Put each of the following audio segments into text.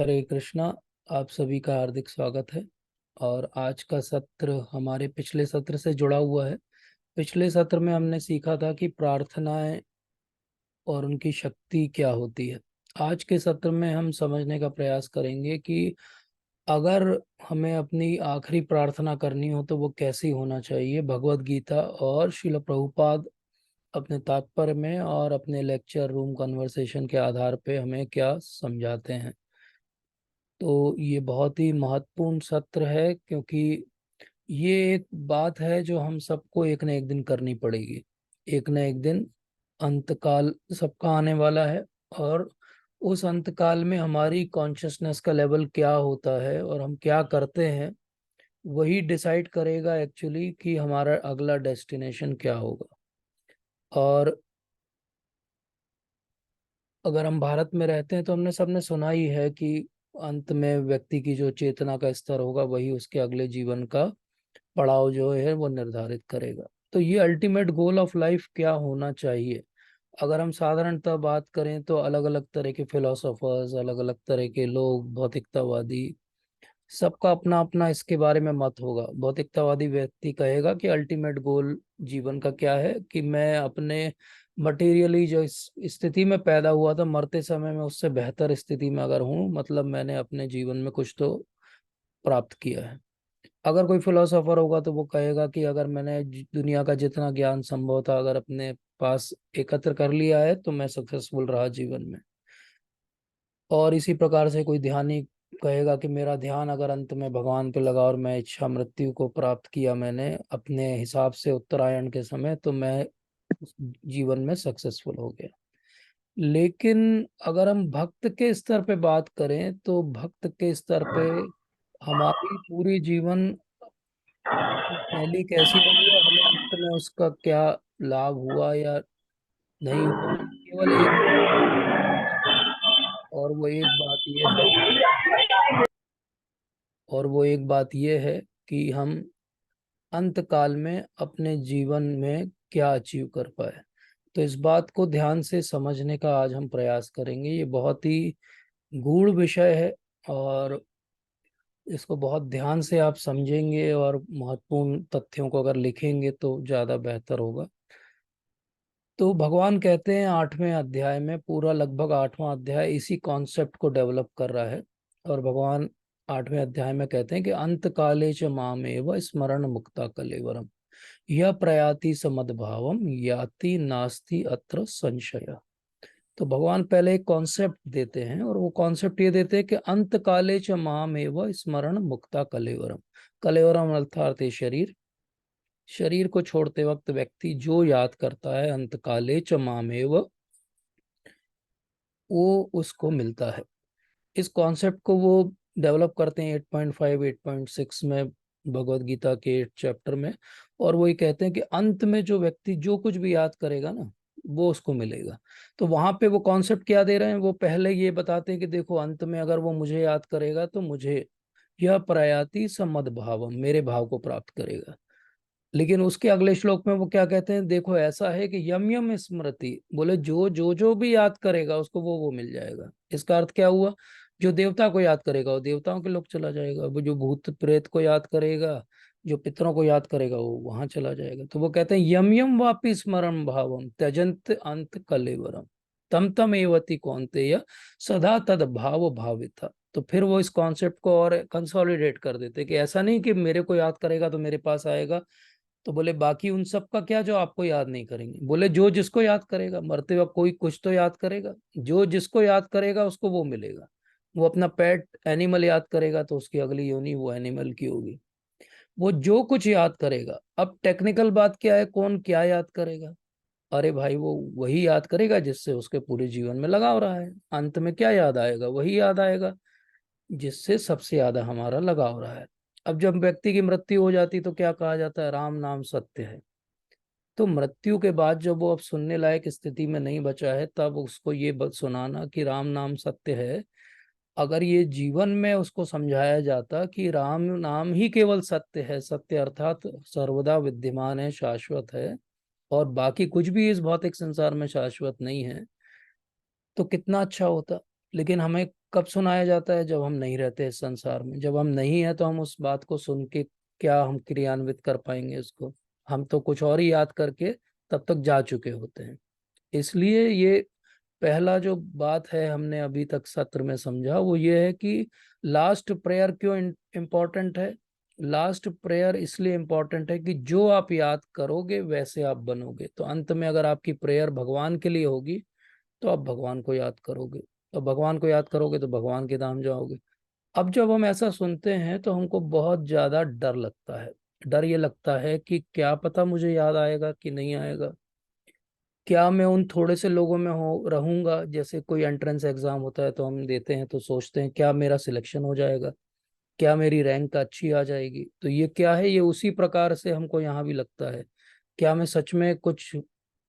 हरे कृष्णा। आप सभी का हार्दिक स्वागत है। और आज का सत्र हमारे पिछले सत्र से जुड़ा हुआ है। पिछले सत्र में हमने सीखा था कि प्रार्थनाएं और उनकी शक्ति क्या होती है। आज के सत्र में हम समझने का प्रयास करेंगे कि अगर हमें अपनी आखिरी प्रार्थना करनी हो तो वो कैसी होना चाहिए। भगवत गीता और श्रील प्रभुपाद अपने तात्पर्य में और अपने लेक्चर रूम कन्वर्सेशन के आधार पे हमें क्या समझाते हैं। तो ये बहुत ही महत्वपूर्ण सत्र है, क्योंकि ये एक बात है जो हम सबको एक न एक दिन करनी पड़ेगी। एक न एक दिन अंतकाल सबका आने वाला है। और उस अंतकाल में हमारी कॉन्शियसनेस का लेवल क्या होता है और हम क्या करते हैं, वही डिसाइड करेगा एक्चुअली कि हमारा अगला डेस्टिनेशन क्या होगा। और अगर हम भारत में रहते हैं तो हमने सबने सुना ही है कि अंत में व्यक्ति की जो चेतना का स्तर होगा वही उसके अगले जीवन का पड़ाव जो है वो निर्धारित करेगा। तो ये अल्टीमेट गोल ऑफ लाइफ क्या होना चाहिए। अगर हम साधारणतः बात करें तो अलग अलग तरह के फिलोसोफर्स, अलग अलग तरह के लोग, भौतिकतावादी, सबका अपना अपना इसके बारे में मत होगा। भौतिकतावादी व्यक्ति कहेगा कि अल्टीमेट गोल जीवन का क्या है, कि मैं अपने मटेरियली जो इस स्थिति में पैदा हुआ था, मरते समय में उससे बेहतर स्थिति में अगर हूँ, मतलब मैंने अपने जीवन में कुछ तो प्राप्त किया है। अगर कोई फिलोसोफर होगा तो वो कहेगा कि अगर मैंने दुनिया का जितना ज्ञान संभव था अगर अपने पास एकत्र कर लिया है तो मैं सक्सेसफुल रहा जीवन में। और इसी प्रकार से कोई ध्यानी कहेगा कि मेरा ध्यान अगर अंत में भगवान पे लगा और मैं इच्छा मृत्यु को प्राप्त किया मैंने अपने हिसाब से उत्तरायण के समय, तो मैं उस जीवन में सक्सेसफुल हो गया। लेकिन अगर हम भक्त के स्तर पे बात करें तो भक्त के स्तर पे हमारी पूरी जीवन शैली कैसी रही और हमें अंत में उसका क्या लाभ हुआ या नहीं हुआ, केवल एक ही होता है। और वो एक बात ये है और वो एक बात ये है कि हम अंत काल में अपने जीवन में क्या अचीव कर पाए। तो इस बात को ध्यान से समझने का आज हम प्रयास करेंगे। ये बहुत ही गूढ़ विषय है और इसको बहुत ध्यान से आप समझेंगे और महत्वपूर्ण तथ्यों को अगर लिखेंगे तो ज़्यादा बेहतर होगा। तो भगवान कहते हैं 8वें अध्याय में, पूरा लगभग 8वां अध्याय इसी कॉन्सेप्ट को डेवलप कर रहा है। और भगवान 8वें अध्याय में कहते हैं कि अंत काले च मामेव स्मरण मुक्ता कलेवरम यह प्रयाति समद्भावम याति नास्ति अत्र संशय। तो भगवान पहले एक कॉन्सेप्ट देते हैं और वो कॉन्सेप्ट ये देते हैं कि अंत काले च मामेव स्मरण मुक्ता कलेवरम। कलेवरम अर्थात ये शरीर। शरीर को छोड़ते वक्त व्यक्ति जो याद करता है अंत काले च मामेव, वो उसको मिलता है। इस कॉन्सेप्ट को वो डेवलप करते हैं 8.5 8.6 में, भगवत गीता के 8 चैप्टर में। और वो ये कहते हैं कि अंत में जो व्यक्ति जो कुछ भी याद करेगा ना, वो उसको मिलेगा। तो वहां पे वो कॉन्सेप्ट क्या दे रहे हैं, वो पहले ये बताते हैं कि देखो अंत में अगर वो मुझे याद करेगा तो मुझे यह प्रयाति समद भावम, मेरे भाव को प्राप्त करेगा। लेकिन उसके अगले श्लोक में वो क्या कहते हैं, देखो ऐसा है कि यम यम स्मृति, बोले जो जो भी याद करेगा उसको वो मिल जाएगा। इसका अर्थ क्या हुआ, जो देवता को याद करेगा वो देवताओं के लोग चला जाएगा, वो जो भूत प्रेत को याद करेगा, जो पितरों को याद करेगा वो वहां चला जाएगा। तो वो कहते हैं यम यम वापि स्मरण भावम त्यजंत अंत कलेवरम तम तम एवति कौन्तेय सदा तद भाव भाविता। तो फिर वो इस कॉन्सेप्ट को और कंसोलिडेट कर देते कि ऐसा नहीं कि मेरे को याद करेगा तो मेरे पास आएगा। तो बोले बाकी उन सब का क्या जो आपको याद नहीं करेंगे, बोले जो जिसको याद करेगा, मरते वक्त कोई कुछ तो याद करेगा, जो जिसको याद करेगा उसको वो मिलेगा। वो अपना पेट एनिमल याद करेगा तो उसकी अगली योनि वो एनिमल की होगी। वो जो कुछ याद करेगा, अब टेक्निकल बात क्या है, कौन क्या याद करेगा। अरे भाई वो वही याद करेगा जिससे उसके पूरे जीवन में लगाव रहा है। अंत में क्या याद आएगा, वही याद आएगा जिससे सबसे ज्यादा हमारा लगाव रहा है। अब जब व्यक्ति की मृत्यु हो जाती तो क्या कहा जाता है, राम नाम सत्य है। तो मृत्यु के बाद जब वो अब सुनने लायक स्थिति में नहीं बचा है, तब उसको ये सुनाना कि राम नाम सत्य है। अगर ये जीवन में उसको समझाया जाता कि राम नाम ही केवल सत्य है, सत्य अर्थात सर्वदा विद्यमान है, शाश्वत है, और बाकी कुछ भी इस भौतिक संसार में शाश्वत नहीं है, तो कितना अच्छा होता। लेकिन हमें कब सुनाया जाता है? जब हम नहीं रहते इस संसार में। जब हम नहीं है तो हम उस बात को सुन के क्या हम क्रियान्वित कर पाएंगे उसको? हम तो कुछ और ही याद करके तब तक जा चुके होते हैं। इसलिए ये पहला जो बात है हमने अभी तक सत्र में समझा वो ये है कि लास्ट प्रेयर क्यों इम्पोर्टेंट है। लास्ट प्रेयर इसलिए इम्पोर्टेंट है कि जो आप याद करोगे वैसे आप बनोगे। तो अंत में अगर आपकी प्रेयर भगवान के लिए होगी तो आप भगवान को याद करोगे, तो भगवान को याद करोगे तो भगवान के धाम जाओगे। अब जब हम ऐसा सुनते हैं तो हमको बहुत ज्यादा डर लगता है। डर ये लगता है कि क्या पता मुझे याद आएगा कि नहीं आएगा, क्या मैं उन थोड़े से लोगों में हो रहूंगा। जैसे कोई एंट्रेंस एग्जाम होता है तो हम देते हैं तो सोचते हैं क्या मेरा सिलेक्शन हो जाएगा, क्या मेरी रैंक अच्छी आ जाएगी। तो ये क्या है, ये उसी प्रकार से हमको यहाँ भी लगता है, क्या मैं सच में कुछ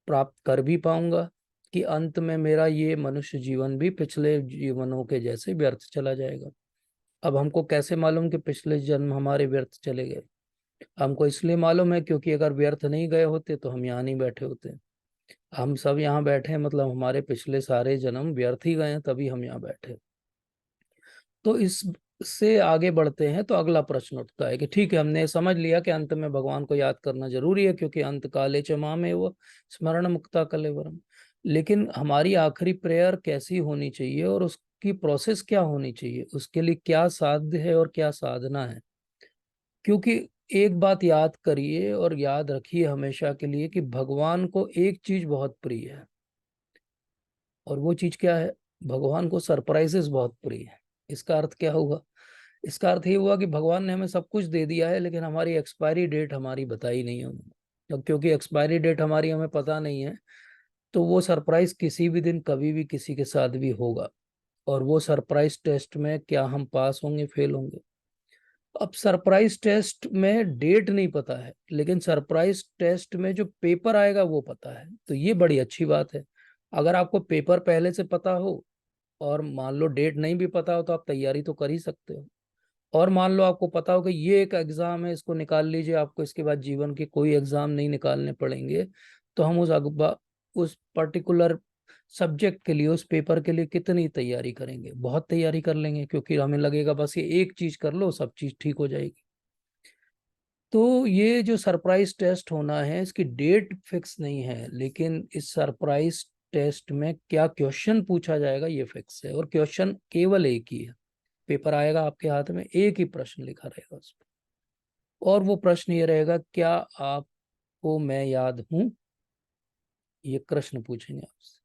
प्राप्त कर भी पाऊंगा कि अंत में मेरा ये मनुष्य जीवन भी पिछले जीवनों के जैसे व्यर्थ चला जाएगा। अब हमको कैसे मालूम कि पिछले जन्म हमारे व्यर्थ चले गए? हमको इसलिए मालूम है क्योंकि अगर व्यर्थ नहीं गए होते तो हम यहाँ नहीं बैठे होते। हम सब यहाँ बैठे हैं मतलब हमारे पिछले सारे जन्म व्यर्थ ही गए हैं, तभी हम यहाँ बैठे। तो इस से आगे बढ़ते हैं तो अगला प्रश्न उठता है कि ठीक है, हमने समझ लिया कि अंत में भगवान को याद करना जरूरी है क्योंकि अंत काले च मामे वो स्मरण मुक्ता कलेवरम। लेकिन हमारी आखिरी प्रेयर कैसी होनी चाहिए और उसकी प्रोसेस क्या होनी चाहिए, उसके लिए क्या साध्य है और क्या साधना है? क्योंकि एक बात याद करिए और याद रखिए हमेशा के लिए कि भगवान को एक चीज बहुत प्रिय है। और वो चीज क्या है? भगवान को सरप्राइजेस बहुत प्रिय है। इसका अर्थ क्या हुआ? इसका अर्थ ये हुआ कि भगवान ने हमें सब कुछ दे दिया है लेकिन हमारी एक्सपायरी डेट हमारी बताई नहीं है उन्होंने। तो क्योंकि एक्सपायरी डेट हमारी हमें पता नहीं है तो वो सरप्राइज किसी भी दिन कभी भी किसी के साथ भी होगा। और वो सरप्राइज टेस्ट में क्या हम पास होंगे फेल होंगे? अब सरप्राइज टेस्ट में डेट नहीं पता है लेकिन सरप्राइज टेस्ट में जो पेपर आएगा वो पता है। तो ये बड़ी अच्छी बात है। अगर आपको पेपर पहले से पता हो और मान लो डेट नहीं भी पता हो तो आप तैयारी तो कर ही सकते हो। और मान लो आपको पता हो कि ये एक एग्जाम है, इसको निकाल लीजिए, आपको इसके बाद जीवन के कोई एग्जाम नहीं निकालने पड़ेंगे। तो हम उस पर्टिकुलर सब्जेक्ट के लिए, उस पेपर के लिए कितनी तैयारी करेंगे? बहुत तैयारी कर लेंगे क्योंकि हमें लगेगा बस ये एक चीज कर लो सब चीज ठीक हो जाएगी। तो ये जो सरप्राइज टेस्ट होना है इसकी डेट फिक्स नहीं है, लेकिन इस सरप्राइज टेस्ट में क्या क्वेश्चन पूछा जाएगा ये फिक्स है। और क्वेश्चन केवल एक ही है। पेपर आएगा आपके हाथ में, एक ही प्रश्न लिखा रहेगा उस पर, और वो प्रश्न ये रहेगा, क्या आपको मैं याद हूं? ये प्रश्न पूछेंगे आपसे।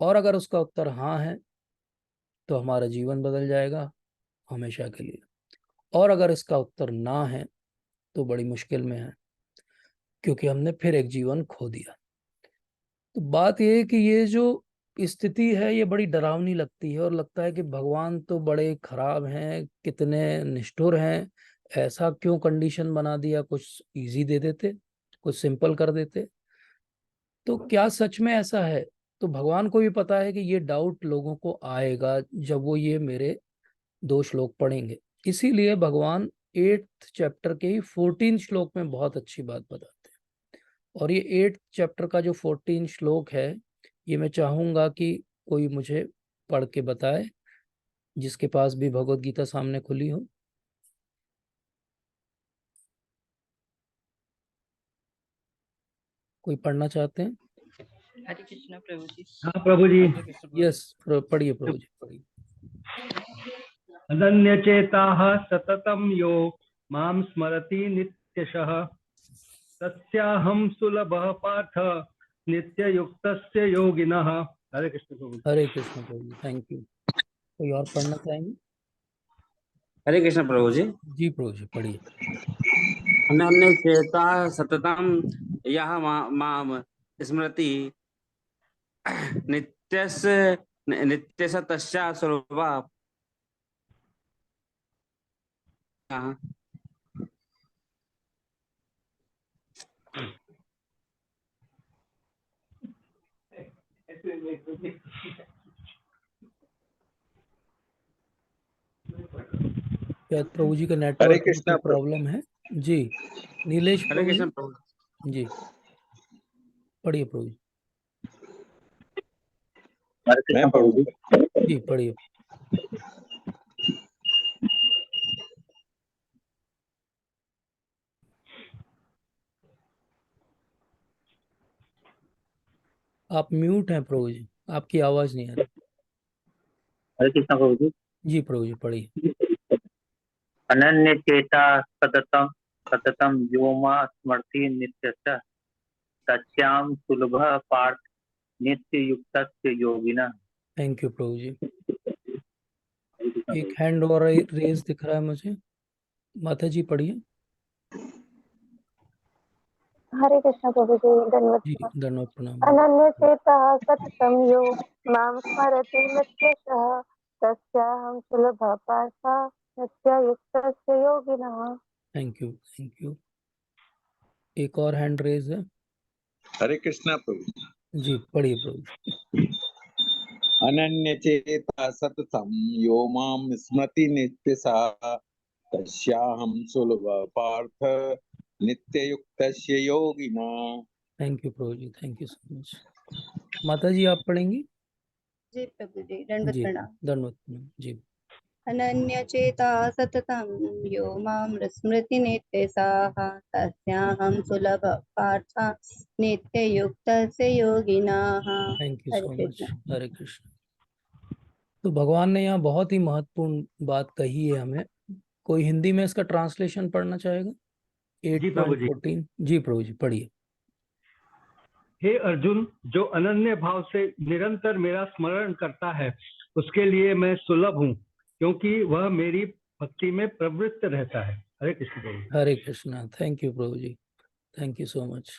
और अगर उसका उत्तर हाँ है तो हमारा जीवन बदल जाएगा हमेशा के लिए। और अगर इसका उत्तर ना है तो बड़ी मुश्किल में है क्योंकि हमने फिर एक जीवन खो दिया। तो बात यह है कि ये जो स्थिति है ये बड़ी डरावनी लगती है और लगता है कि भगवान तो बड़े खराब हैं, कितने निष्ठुर हैं। ऐसा क्यों कंडीशन बना दिया? कुछ इजी दे देते, कुछ सिंपल कर देते। तो क्या सच में ऐसा है? तो भगवान को भी पता है कि ये डाउट लोगों को आएगा जब वो ये मेरे 2 श्लोक पढ़ेंगे। इसीलिए भगवान 8th चैप्टर के ही 14 श्लोक में बहुत अच्छी बात बताते हैं। और ये 8th चैप्टर का जो 14 श्लोक है ये मैं चाहूंगा कि कोई मुझे पढ़ के बताए जिसके पास भी भगवत गीता सामने खुली हो। कोई पढ़ना चाहते हैं? हरे कृष्ण प्रभु जी। हाँ प्रभु जी। यस, पढ़िए प्रभु जी, पढ़िए। अनन्यचेताः सततं यो मां स्मरति नित्यशः तस्याहं सुलभः पार्थ नित्ययुक्तस्य योगिनः। हरे कृष्ण प्रभु। हरे कृष्ण प्रभु जी, थैंक यू। कोई और पढ़ना चाहेंगे? हरे कृष्ण प्रभु जी। जी प्रभु जी, पढ़िए। अनन्य चेता सततम यह माम स्मृति नित्यस नित्यस तस्या स्वरूपा। हाँ। क्या प्रभु जी का हरे नेटवर्क में कोई कृष्णा प्रभु। प्रॉब्लम है? जी नीलेश हरे प्रभु कृष्ण जी। प्रभु। जी पढ़िए प्रभु जी। हरे कृष्ण प्रभु जी। जी पढ़िए। आप म्यूट हैं प्रभु जी, आपकी आवाज नहीं आ रही। हरे कृष्ण प्रभु जी। जी प्रभु जी पढ़िए। अनन्य चेता सततम सततम यो मा स्मृति नित्यस्य तस्याम सुलभ पार्थ नित्य युक्तस्य योगिना। थैंक यू प्रभु जी। एक हैंड और रेज दिख रहा है मुझे, माता जी पढ़िए। हरे कृष्ण प्रभु जी, धन्यवाद। जी धन्यवाद, प्रणाम। अनन्य चेतः सततं यो मां स्मरति नित्यशः तस्याहं सुलभ पार्थ नित्ययुक्तस्य योगिनः। Thank you. एक और हैंड रेज है। हरे कृष्णा प्रभु। जी पढ़िए प्रभु। अनन्य चेता सततम यो माम स्मृति नित्यसा तस्याहं सुलभ पार्थ नित्य युक्तस्य योगिना। Thank you Prabhu ji, thank you so much. माता जी आप पढ़ेंगी? जी प्रभु जी, दंडवत जी प्रणाम। धन्यवाद प्रणाम। जी अनन्य चेता सततं यो मां स्मृति नित्यसाः तस्याहं सुलभ पार्थ नित्ययुक्तस्य योगिनः। Thank you Hare so much. Krishna. Hare Krishna. तो भगवान ने यहाँ बहुत ही महत्वपूर्ण बात कही है हमें। कोई हिंदी में इसका ट्रांसलेशन पढ़ना चाहेगा? जी प्रभु जी। 8.14। जी प्रभु जी पढ़िए। हे अर्जुन, जो अनन्य भाव से निरंतर मेरा स्मरण करता है उसके लिए मैं सुलभ हूँ, क्योंकि वह मेरी भक्ति में प्रवृत्त रहता है। Hare Krishna Prabhu ji. Hare Krishna. Thank you Prabhu ji, thank you so much.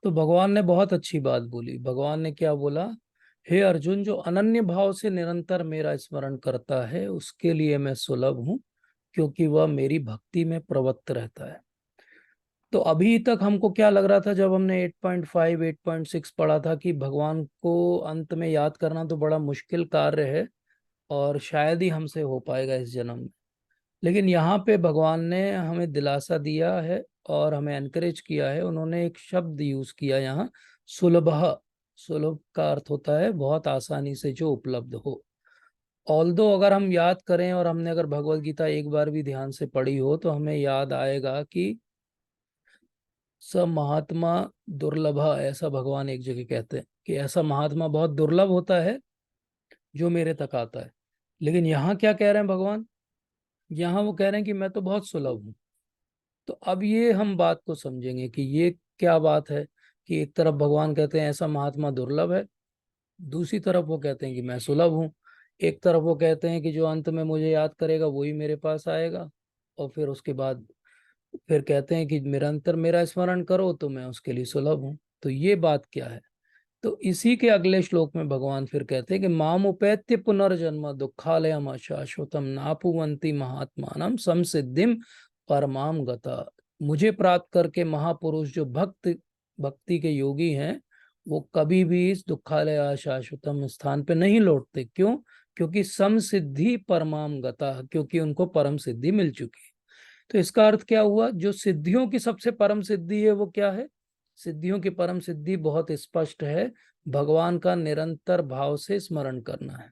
तो भगवान ने बहुत अच्छी बात बोली। भगवान ने क्या बोला? हे अर्जुन, जो अनन्य भाव से निरंतर मेरा स्मरण करता है उसके लिए मैं सुलभ हूँ, क्योंकि वह मेरी भक्ति में प्रवृत्त रहता है। तो अभी तक हमको क्या लग रहा था जब हमने 8.5 8.6 पढ़ा था कि भगवान को अंत में याद करना तो बड़ा मुश्किल कार्य है और शायद ही हमसे हो पाएगा इस जन्म में। लेकिन यहाँ पे भगवान ने हमें दिलासा दिया है और हमें एनकरेज किया है। उन्होंने एक शब्द यूज किया यहाँ, सुलभ। सुलभ का अर्थ होता है बहुत आसानी से जो उपलब्ध हो। ऑल्दो अगर हम याद करें और हमने अगर भगवत गीता एक बार भी ध्यान से पढ़ी हो तो हमें याद आएगा कि स महात्मा दुर्लभ, ऐसा भगवान एक जगह कहते हैं कि ऐसा महात्मा बहुत दुर्लभ होता है जो मेरे तक आता है। लेकिन यहाँ क्या कह रहे हैं भगवान? यहाँ वो कह रहे हैं कि मैं तो बहुत सुलभ हूँ। तो अब ये हम बात को समझेंगे कि ये क्या बात है कि एक तरफ भगवान कहते हैं ऐसा महात्मा दुर्लभ है, दूसरी तरफ वो कहते हैं कि मैं सुलभ हूँ। एक तरफ वो कहते हैं कि जो अंत में मुझे याद करेगा वही मेरे पास आएगा, और फिर उसके बाद फिर कहते हैं कि निरंतर मेरा स्मरण करो तो मैं उसके लिए सुलभ हूँ। तो ये बात क्या है? तो इसी के अगले श्लोक में भगवान फिर कहते हैं कि माम उपेत्य पुनर्जन्म दुखालयम अशाश्वतम नापुवंती महात्मानम समसिद्धिम परमाम गता। मुझे प्राप्त करके महापुरुष जो भक्ति के योगी हैं वो कभी भी इस दुखालय अशाश्वतम स्थान पे नहीं लौटते। क्यों? क्योंकि समसिद्धि परमाम गता, क्योंकि उनको परम सिद्धि मिल चुकी है। तो इसका अर्थ क्या हुआ? जो सिद्धियों की सबसे परम सिद्धि है वो क्या है? सिद्धियों की परम सिद्धि बहुत स्पष्ट है, भगवान का निरंतर भाव से स्मरण करना है।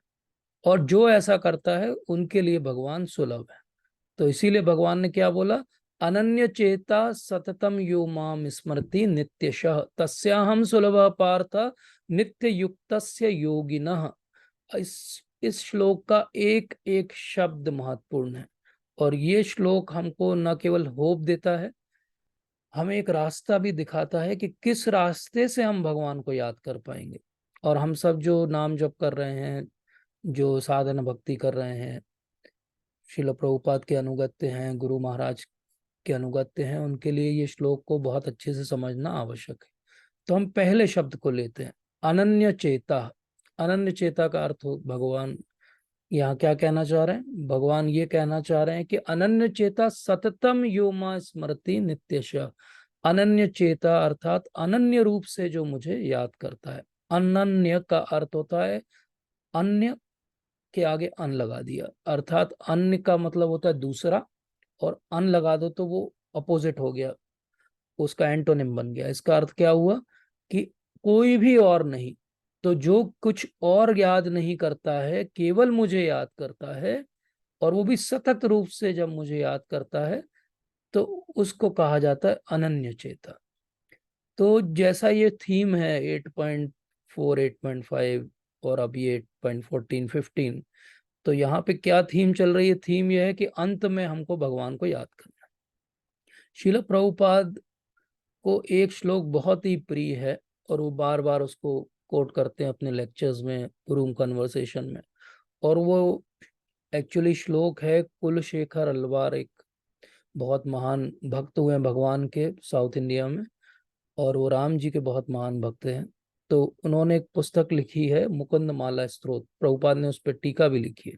और जो ऐसा करता है उनके लिए भगवान सुलभ है। तो इसीलिए भगवान ने क्या बोला? अनन्य चेता सततम यो माम स्मृति नित्यशः तस्याहम सुलभ पार्थ नित्य युक्तस्य योगिनः। इस श्लोक का एक एक शब्द महत्वपूर्ण है और ये श्लोक हमको न केवल होप देता है, हमें एक रास्ता भी दिखाता है कि किस रास्ते से हम भगवान को याद कर पाएंगे। और हम सब जो नाम जप कर रहे हैं, जो साधना भक्ति कर रहे हैं, शिल प्रभुपाद के अनुगत्य हैं, गुरु महाराज के अनुगत्य हैं, उनके लिए ये श्लोक को बहुत अच्छे से समझना आवश्यक है। तो हम पहले शब्द को लेते हैं, अनन्य चेता। अनन्य चेता का अर्थ हो भगवान यहाँ क्या कहना चाह रहे हैं? भगवान ये कहना चाह रहे हैं कि अनन्य चेता सततम यो मां स्मृति नित्यशः। अनन्य चेता अर्थात अनन्य रूप से जो मुझे याद करता है। अनन्य का अर्थ होता है, अन्य के आगे अन लगा दिया, अर्थात अन्य का मतलब होता है दूसरा, और अन लगा दो तो वो अपोजिट हो गया, उसका एंटोनिम बन गया। इसका अर्थ क्या हुआ कि कोई भी और नहीं, तो जो कुछ और याद नहीं करता है, केवल मुझे याद करता है, और वो भी सतत रूप से जब मुझे याद करता है, तो उसको कहा जाता है अनन्य चेता। तो जैसा ये थीम है 8.4, 8.5 और अभी 8.14, 15। तो यहाँ पे क्या थीम चल रही है? थीम यह है कि अंत में हमको भगवान को याद करना है। श्रील प्रभुपाद को एक श्लोक बहुत ही प्रिय है और वो बार बार उसको कोट करते हैं अपने लेक्चर्स में, रूम कन्वर्सेशन में। और वो एक्चुअली श्लोक है कुलशेखर अलवार, एक बहुत महान भक्त हुए हैं भगवान के साउथ इंडिया में, और वो राम जी के बहुत महान भक्त हैं। तो उन्होंने एक पुस्तक लिखी है मुकुंद माला स्तोत्र, प्रभुपाद ने उस पर टीका भी लिखी है।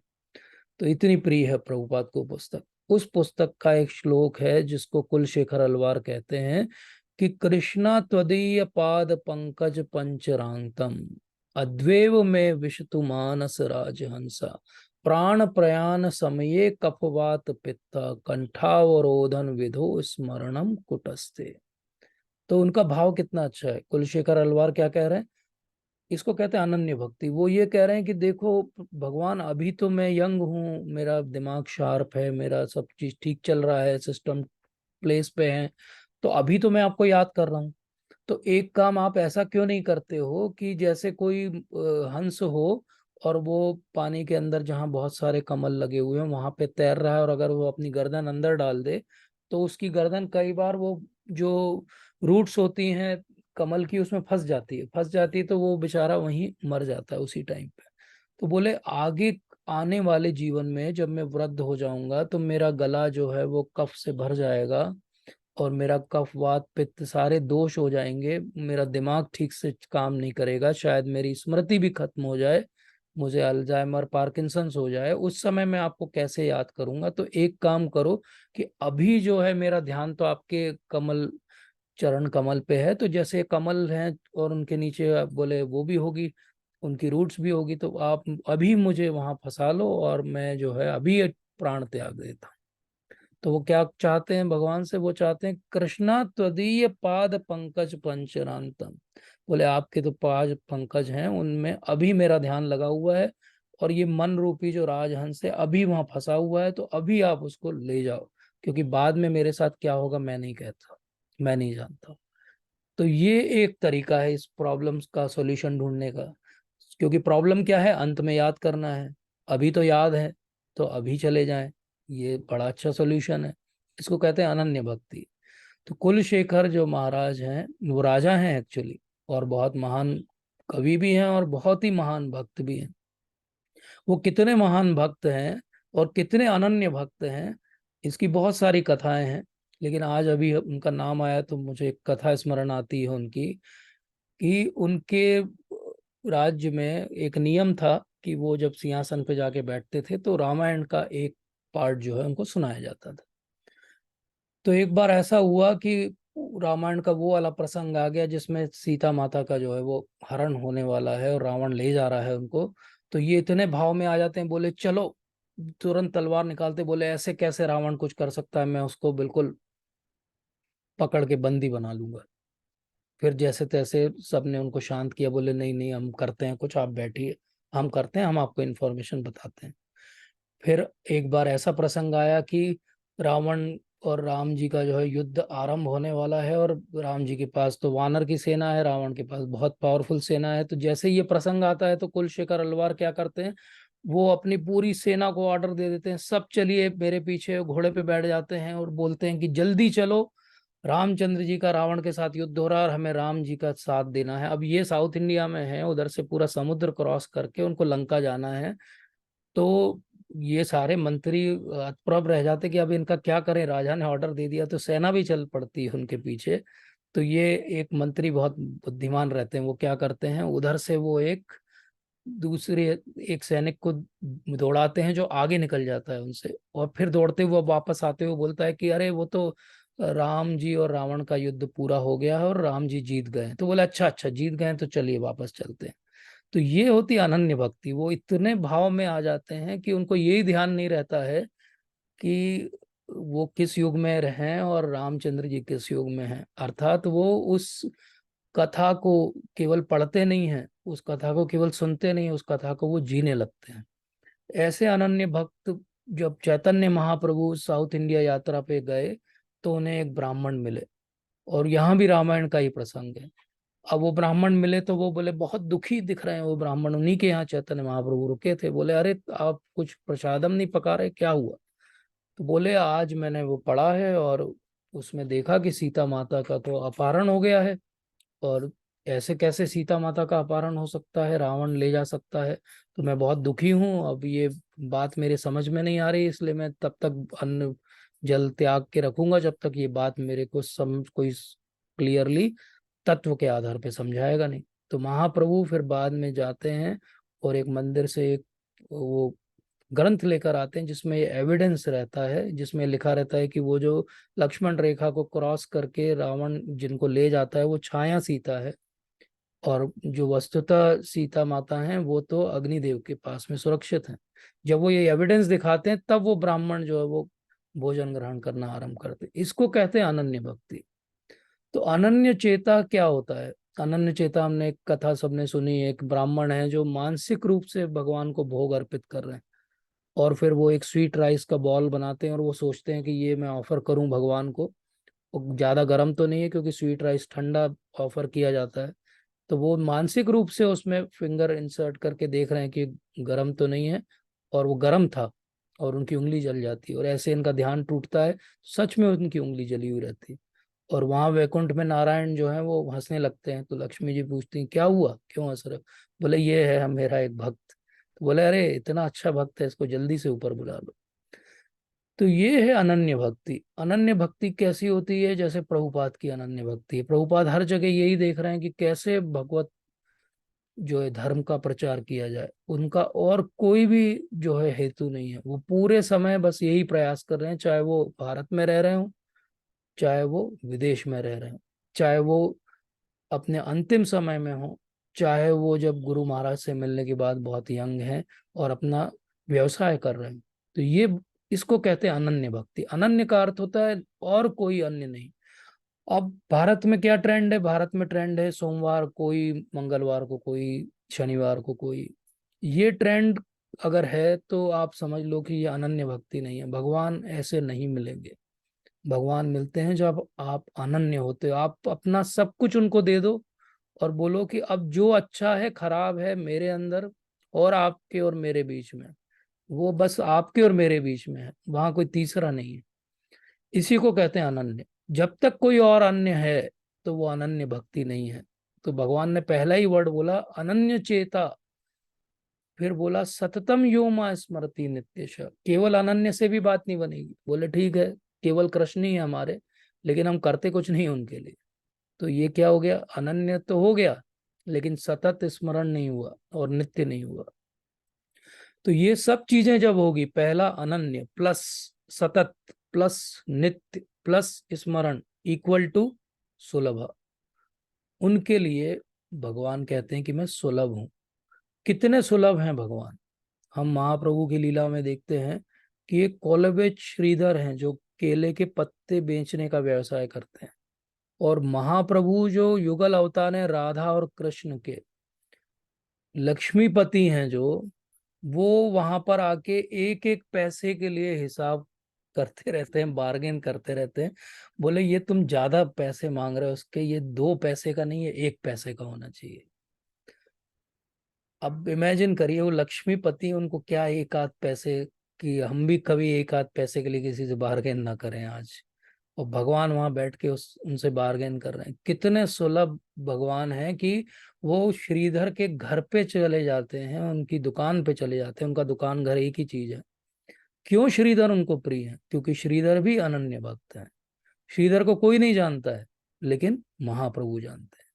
तो इतनी प्रिय है प्रभुपाद को पुस्तक। उस पुस्तक का एक श्लोक है जिसको कुलशेखर अलवार कहते हैं कि कृष्णा त्वदीय पाद पंकज पंचरांतम अद्वैव में विशतु मानस राजहंसा प्राण प्रयाण समये कफवात पित्ता कंठावरोधन विधो स्मरणम कुटस्ते। तो उनका भाव कितना अच्छा है। कुलशेखर अलवार क्या कह रहे हैं? इसको कहते हैं अनन्य भक्ति। वो ये कह रहे हैं कि देखो भगवान, अभी तो मैं यंग हूँ, मेरा दिमाग शार्प है, मेरा सब चीज ठीक चल रहा है, सिस्टम प्लेस पे है, तो अभी तो मैं आपको याद कर रहा हूँ। तो एक काम आप ऐसा क्यों नहीं करते हो कि जैसे कोई हंस हो और वो पानी के अंदर जहाँ बहुत सारे कमल लगे हुए हैं वहां पे तैर रहा है, और अगर वो अपनी गर्दन अंदर डाल दे तो उसकी गर्दन कई बार वो जो रूट्स होती हैं कमल की उसमें फंस जाती है तो वो बेचारा वहीं मर जाता है उसी टाइम पे। तो बोले आगे आने वाले जीवन में जब मैं वृद्ध हो जाऊंगा तो मेरा गला जो है वो कफ से भर जाएगा और मेरा कफ वात पित्त सारे दोष हो जाएंगे, मेरा दिमाग ठीक से काम नहीं करेगा, शायद मेरी स्मृति भी खत्म हो जाए, मुझे अल्जाइमर पार्किंसंस हो जाए। उस समय मैं आपको कैसे याद करूंगा? तो एक काम करो कि अभी जो है मेरा ध्यान तो आपके कमल, चरण कमल पे है, तो जैसे कमल हैं और उनके नीचे आप बोले वो भी होगी, उनकी रूट्स भी होगी, तो आप अभी मुझे वहां फंसा लो और मैं जो है अभी प्राण त्याग देता हूँ। तो वो क्या चाहते हैं भगवान से? वो चाहते हैं कृष्णा त्वदीय पाद पंकज पंचरांतम। बोले आपके तो पाद पंकज हैं, उनमें अभी मेरा ध्यान लगा हुआ है और ये मन रूपी जो राजहंस है अभी वहां फंसा हुआ है, तो अभी आप उसको ले जाओ, क्योंकि बाद में मेरे साथ क्या होगा मैं नहीं कहता, मैं नहीं जानता। तो ये एक तरीका है इस प्रॉब्लम्स का सॉल्यूशन ढूंढने का। क्योंकि प्रॉब्लम क्या है? अंत में याद करना है, अभी तो याद है तो अभी चले जाएं। ये बड़ा अच्छा सॉल्यूशन है, इसको कहते हैं अनन्य भक्ति। तो कुलशेखर जो महाराज हैं वो राजा हैं एक्चुअली, और बहुत महान कवि भी हैं और बहुत ही महान भक्त भी हैं। वो कितने महान भक्त हैं और कितने अनन्य भक्त हैं, इसकी बहुत सारी कथाएं हैं। लेकिन आज अभी उनका नाम आया तो मुझे एक कथा स्मरण आती है उनकी, कि उनके राज्य में एक नियम था कि वो जब सिंहासन पे जाके बैठते थे तो रामायण का एक पार्ट जो है उनको सुनाया जाता था। तो एक बार ऐसा हुआ कि रामायण का वो वाला प्रसंग आ गया जिसमें सीता माता का जो है वो हरण होने वाला है और रावण ले जा रहा है उनको। तो ये इतने भाव में आ जाते हैं, बोले चलो, तुरंत तलवार निकालते, बोले ऐसे कैसे रावण कुछ कर सकता है, मैं उसको बिल्कुल पकड़ के बंदी बना लूंगा। फिर जैसे तैसे सबने उनको शांत किया, बोले नहीं नहीं हम करते हैं कुछ, आप बैठिए, हम करते हैं, हम आपको इन्फॉर्मेशन बताते हैं। फिर एक बार ऐसा प्रसंग आया कि रावण और राम जी का जो है युद्ध आरंभ होने वाला है, और राम जी के पास तो वानर की सेना है, रावण के पास बहुत पावरफुल सेना है। तो जैसे ही ये प्रसंग आता है तो कुलशेखर अलवार क्या करते हैं, वो अपनी पूरी सेना को ऑर्डर दे देते हैं, सब चलिए मेरे पीछे, घोड़े पे बैठ जाते हैं और बोलते हैं कि जल्दी चलो, रामचंद्र जी का रावण के साथ युद्ध हो रहा है और हमें राम जी का साथ देना है। अब ये साउथ इंडिया में है, उधर से पूरा समुद्र क्रॉस करके उनको लंका जाना है। तो ये सारे मंत्री अतप्रभ रह जाते कि अब इनका क्या करें, राजा ने ऑर्डर दे दिया, तो सेना भी चल पड़ती है उनके पीछे। तो ये एक मंत्री बहुत बुद्धिमान रहते हैं, वो क्या करते हैं, उधर से वो एक दूसरे एक सैनिक को दौड़ाते हैं जो आगे निकल जाता है उनसे, और फिर दौड़ते हुए वापस आते हुए बोलता है कि अरे वो तो राम जी और रावण का युद्ध पूरा हो गया है और राम जी जीत गए हैं। तो बोले अच्छा अच्छा जीत गए हैं तो चलिए वापस चलते हैं। तो ये होती है अनन्य भक्ति। वो इतने भाव में आ जाते हैं कि उनको यही ध्यान नहीं रहता है कि वो किस युग में रहें और रामचंद्र जी किस युग में हैं। अर्थात वो उस कथा को केवल पढ़ते नहीं हैं, उस कथा को केवल सुनते नहीं, उस कथा को वो जीने लगते हैं। ऐसे अनन्य भक्त जब चैतन्य महाप्रभु साउथ इंडिया यात्रा पे गए तो उन्हें एक ब्राह्मण मिले, और यहाँ भी रामायण का ही प्रसंग है। अब वो ब्राह्मण मिले तो वो बोले बहुत दुखी दिख रहे हैं वो ब्राह्मण, उन्हीं के यहाँ चैतन्य महाप्रभु रुके थे। बोले अरे आप कुछ प्रसादम नहीं पका रहे, क्या हुआ? तो बोले आज मैंने वो पढ़ा है और उसमें देखा कि सीता माता का तो अपहरण हो गया है, और ऐसे कैसे सीता माता का अपहरण हो सकता है, रावण ले जा सकता है? तो मैं बहुत दुखी हूँ, अब ये बात मेरे समझ में नहीं आ रही, इसलिए मैं तब तक अन्न जल त्याग के रखूंगा जब तक ये बात मेरे को कोई क्लियरली तत्व के आधार पे समझाएगा नहीं। तो महाप्रभु फिर बाद में जाते हैं और एक मंदिर से एक वो ग्रंथ लेकर आते हैं जिसमें एविडेंस रहता है, जिसमें लिखा रहता है कि वो जो लक्ष्मण रेखा को क्रॉस करके रावण जिनको ले जाता है वो छाया सीता है, और जो वस्तुतः सीता माता हैं वो तो अग्निदेव के पास में सुरक्षित हैं। जब वो ये एविडेंस दिखाते हैं तब वो ब्राह्मण जो है वो भोजन ग्रहण करना आरंभ करते हैं। इसको कहते हैं अनन्य भक्ति। तो अनन्य चेता क्या होता है? अनन्य चेता हमने एक कथा सबने सुनी, एक ब्राह्मण है जो मानसिक रूप से भगवान को भोग अर्पित कर रहे हैं, और फिर वो एक स्वीट राइस का बॉल बनाते हैं और वो सोचते हैं कि ये मैं ऑफर करूं भगवान को। वो ज्यादा गर्म तो नहीं है क्योंकि स्वीट राइस ठंडा ऑफर किया जाता है, तो वो मानसिक रूप से उसमें फिंगर इंसर्ट करके देख रहे हैं कि गर्म तो नहीं है, और वो गर्म था और उनकी उंगली जल जाती है, और ऐसे इनका ध्यान टूटता है, सच में उनकी उंगली जली हुई रहती है। और वहां वैकुंठ में नारायण जो है वो हंसने लगते हैं, तो लक्ष्मी जी पूछती हैं क्या हुआ, क्यों हंस रहे हो? बोले ये है मेरा एक भक्त। तो बोले अरे इतना अच्छा भक्त है, इसको जल्दी से ऊपर बुला लो। तो ये है अनन्य भक्ति। अनन्य भक्ति कैसी होती है? जैसे प्रभुपाद की अनन्य भक्ति है। प्रभुपाद हर जगह यही देख रहे हैं कि कैसे भगवत जो है धर्म का प्रचार किया जाए, उनका और कोई भी जो है हेतु नहीं है। वो पूरे समय बस यही प्रयास कर रहे हैं, चाहे वो भारत में रह रहे हो, चाहे वो विदेश में रह रहे हो, चाहे वो अपने अंतिम समय में हो, चाहे वो जब गुरु महाराज से मिलने के बाद बहुत यंग हैं और अपना व्यवसाय कर रहे हैं। तो ये इसको कहते हैं अनन्य भक्ति। अनन्य का अर्थ होता है और कोई अन्य नहीं। अब भारत में क्या ट्रेंड है? भारत में ट्रेंड है सोमवार कोई, मंगलवार को कोई, शनिवार को कोई। ये ट्रेंड अगर है तो आप समझ लो कि ये अनन्य भक्ति नहीं है। भगवान ऐसे नहीं मिलेंगे। भगवान मिलते हैं जब आप अनन्य होते हो, आप अपना सब कुछ उनको दे दो और बोलो कि अब जो अच्छा है खराब है मेरे अंदर और आपके और मेरे बीच में, वो बस आपके और मेरे बीच में है, वहां कोई तीसरा नहीं है। इसी को कहते हैं अनन्य। जब तक कोई और अन्य है तो वो अनन्य भक्ति नहीं है। तो भगवान ने पहला ही वर्ड बोला अनन्य चेता, फिर बोला सततम यो मां स्मरति नित्यश। केवल अनन्य से भी बात नहीं बनेगी। बोले ठीक है, केवल कृष्ण ही है हमारे, लेकिन हम करते कुछ नहीं उनके लिए। तो ये क्या हो गया? अनन्य तो हो गया लेकिन सतत स्मरण नहीं हुआ और नित्य नहीं हुआ। तो ये सब चीजें जब होगी, पहला अनन्य प्लस सतत प्लस नित्य प्लस स्मरण इक्वल टू सुलभ, उनके लिए भगवान कहते हैं कि मैं सुलभ हूं। कितने सुलभ हैं भगवान? हम महाप्रभु की लीला में देखते हैं कि एक कॉलेज श्रीधर हैं जो केले के पत्ते बेचने का व्यवसाय करते हैं, और महाप्रभु जो युगल अवतार हैं राधा और कृष्ण के, लक्ष्मीपति हैं जो, वो वहां पर आके एक एक पैसे के लिए हिसाब करते रहते हैं, बार्गेन करते रहते हैं। बोले ये तुम ज्यादा पैसे मांग रहे हो, उसके ये 2 पैसे का नहीं है, 1 पैसे का होना चाहिए। अब इमेजिन करिए वो लक्ष्मीपति, उनको क्या एक आध पैसे की, हम भी कभी एक आध पैसे के लिए किसी से बार्गेन ना करें आज, और भगवान वहां बैठ के उनसे बार्गेन कर रहे हैं। कितने सुलभ भगवान हैं कि वो श्रीधर के घर पे चले जाते हैं, उनकी दुकान पे चले जाते हैं। उनका दुकान घर एक ही चीज है। क्यों श्रीधर उनको प्रिय है? क्योंकि श्रीधर भी अनन्य भक्त है। श्रीधर को कोई नहीं जानता है लेकिन महाप्रभु जानते हैं।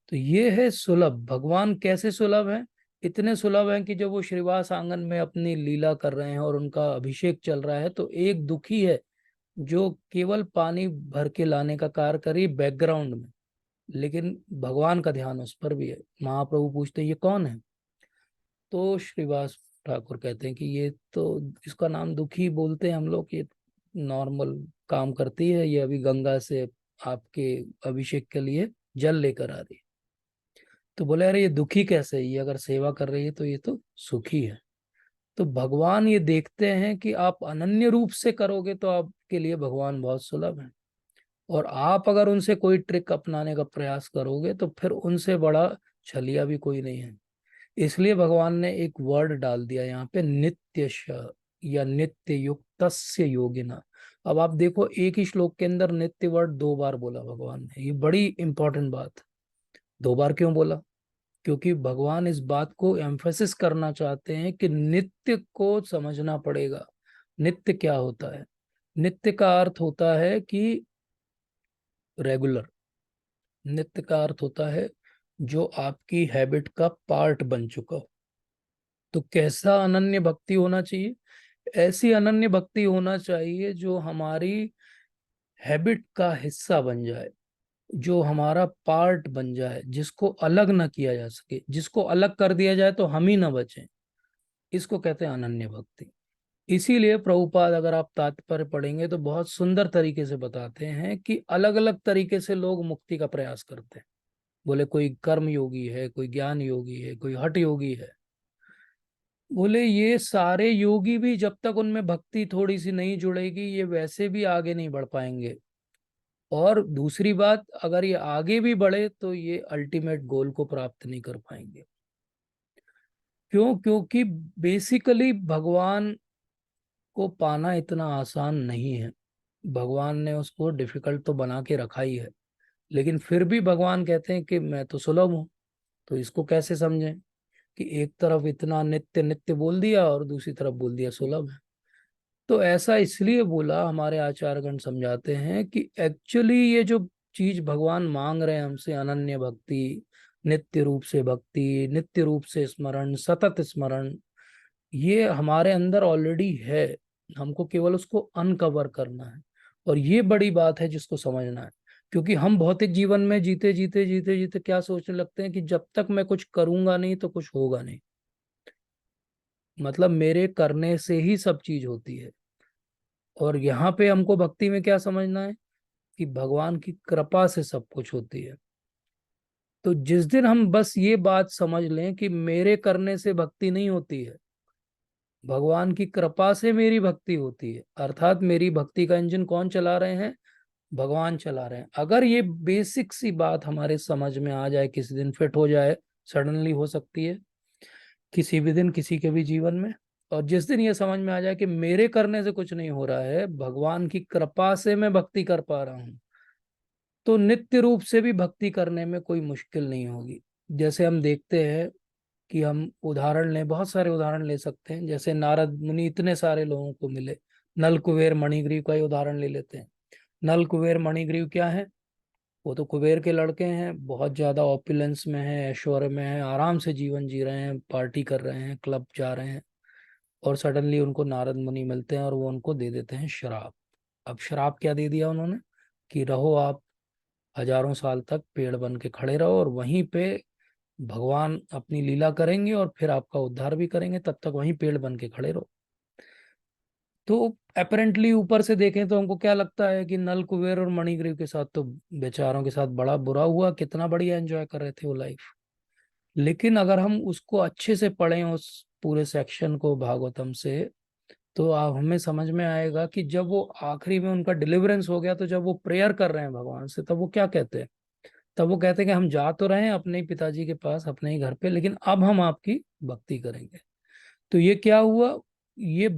तो ये है सुलभ। भगवान कैसे सुलभ है? इतने सुलभ हैं कि जब वो श्रीवास आंगन में अपनी लीला कर रहे हैं और उनका अभिषेक चल रहा है, तो एक दुखी है जो केवल पानी भर के लाने का कार्य करी बैकग्राउंड में, लेकिन भगवान का ध्यान उस पर भी है। महाप्रभु पूछते हैं ये कौन है? तो श्रीवास ठाकुर कहते हैं कि ये तो, इसका नाम दुखी बोलते हैं हम लोग, ये नॉर्मल काम करती है, ये अभी गंगा से आपके अभिषेक के लिए जल लेकर आ रही है। तो बोले अरे ये दुखी कैसे है? ये अगर सेवा कर रही है तो ये तो सुखी है। तो भगवान ये देखते हैं कि आप अनन्य रूप से करोगे तो आपके लिए भगवान बहुत सुलभ है। और आप अगर उनसे कोई ट्रिक अपनाने का प्रयास करोगे तो फिर उनसे बड़ा छलिया भी कोई नहीं है। इसलिए भगवान ने एक वर्ड डाल दिया यहाँ पे, नित्यश या नित्य युक्तस्य योगिना। अब आप देखो, एक ही श्लोक के अंदर नित्य वर्ड 2 बार बोला भगवान ने। ये बड़ी इंपॉर्टेंट बात। 2 बार क्यों बोला? क्योंकि भगवान इस बात को एम्फेसिस करना चाहते हैं कि नित्य को समझना पड़ेगा। नित्य क्या होता है? नित्य का अर्थ होता है कि रेगुलर। नित्य का अर्थ होता है जो आपकी हैबिट का पार्ट बन चुका हो। तो कैसा अनन्य भक्ति होना चाहिए? ऐसी अनन्य भक्ति होना चाहिए जो हमारी हैबिट का हिस्सा बन जाए, जो हमारा पार्ट बन जाए, जिसको अलग ना किया जा सके। जिसको अलग कर दिया जाए तो हम ही ना बचें। इसको कहते हैं अनन्य भक्ति। इसीलिए प्रभुपाद, अगर आप तात्पर्य पढ़ेंगे तो बहुत सुंदर तरीके से बताते हैं कि अलग अलग तरीके से लोग मुक्ति का प्रयास करते हैं। बोले कोई कर्म योगी है, कोई ज्ञान योगी है, कोई हठ योगी है। बोले ये सारे योगी भी जब तक उनमें भक्ति थोड़ी सी नहीं जुड़ेगी, ये वैसे भी आगे नहीं बढ़ पाएंगे। और दूसरी बात, अगर ये आगे भी बढ़े तो ये अल्टीमेट गोल को प्राप्त नहीं कर पाएंगे। क्यों? क्योंकि बेसिकली भगवान को पाना इतना आसान नहीं है। भगवान ने उसको डिफिकल्ट तो बना के रखा ही है, लेकिन फिर भी भगवान कहते हैं कि मैं तो सुलभ हूं। तो इसको कैसे समझें कि एक तरफ इतना नित्य नित्य बोल दिया और दूसरी तरफ बोल दिया सुलभ है? तो ऐसा इसलिए बोला, हमारे आचार्यगण समझाते हैं कि एक्चुअली ये जो चीज भगवान मांग रहे हैं हमसे, अनन्य भक्ति, नित्य रूप से भक्ति, नित्य रूप से स्मरण, सतत स्मरण, ये हमारे अंदर ऑलरेडी है। हमको केवल उसको अनकवर करना है। और ये बड़ी बात है जिसको समझना है। क्योंकि हम भौतिक जीवन में जीते जीते जीते जीते क्या सोचने लगते हैं कि जब तक मैं कुछ करूंगा नहीं तो कुछ होगा नहीं। मतलब मेरे करने से ही सब चीज होती है। और यहाँ पे हमको भक्ति में क्या समझना है कि भगवान की कृपा से सब कुछ होती है। तो जिस दिन हम बस ये बात समझ लें कि मेरे करने से भक्ति नहीं होती है, भगवान की कृपा से मेरी भक्ति होती है, अर्थात मेरी भक्ति का इंजन कौन चला रहे हैं? भगवान चला रहे हैं। अगर ये बेसिक सी बात हमारे समझ में आ जाए, किसी दिन फिट हो जाए, सडनली हो सकती है किसी भी दिन किसी के भी जीवन में। और जिस दिन ये समझ में आ जाए कि मेरे करने से कुछ नहीं हो रहा है, भगवान की कृपा से मैं भक्ति कर पा रहा हूँ, तो नित्य रूप से भी भक्ति करने में कोई मुश्किल नहीं होगी। जैसे हम देखते हैं कि हम उदाहरण लें, बहुत सारे उदाहरण ले सकते हैं। जैसे नारद मुनि इतने सारे लोगों को मिले। नल कुबेर मणिग्रीव का ही उदाहरण ले लेते हैं। नल कुबेर मणिग्रीव क्या है? वो तो कुबेर के लड़के हैं, बहुत ज्यादा ऑपुलेंस में है, ऐश्वर्य में है, आराम से जीवन जी रहे हैं, पार्टी कर रहे हैं, क्लब जा रहे हैं। और सडनली उनको नारद मुनि मिलते हैं और वो उनको दे देते हैं शराब। अब शराब क्या दे दिया उन्होंने? कि रहो आप हजारों साल तक पेड़ बन के खड़े रहो और वहीं पे भगवान अपनी लीला करेंगे और फिर आपका उद्धार भी करेंगे, तब तक वहीं पेड़ बन के खड़े रहो। तो अपेरेंटली ऊपर से देखें तो हमको क्या लगता है कि नल कुबेर और मणिग्रीव के साथ तो बेचारों के साथ बड़ा बुरा हुआ, कितना बढ़िया एंजॉय कर रहे थे वो लाइफ। लेकिन अगर हम उसको अच्छे से पढ़ें, उस पूरे सेक्शन को भागवतम से, तो आप हमें समझ में आएगा कि जब वो आखिरी में उनका डिलीवरेंस हो गया, तो जब वो प्रेयर कर रहे हैं भगवान से, तब वो क्या कहते हैं? तब वो कहते हैं कि हम जा तो रहे हैं अपने ही पिताजी के पास, अपने ही घर पे, लेकिन अब हम आपकी भक्ति करेंगे। तो ये क्या हुआ? ये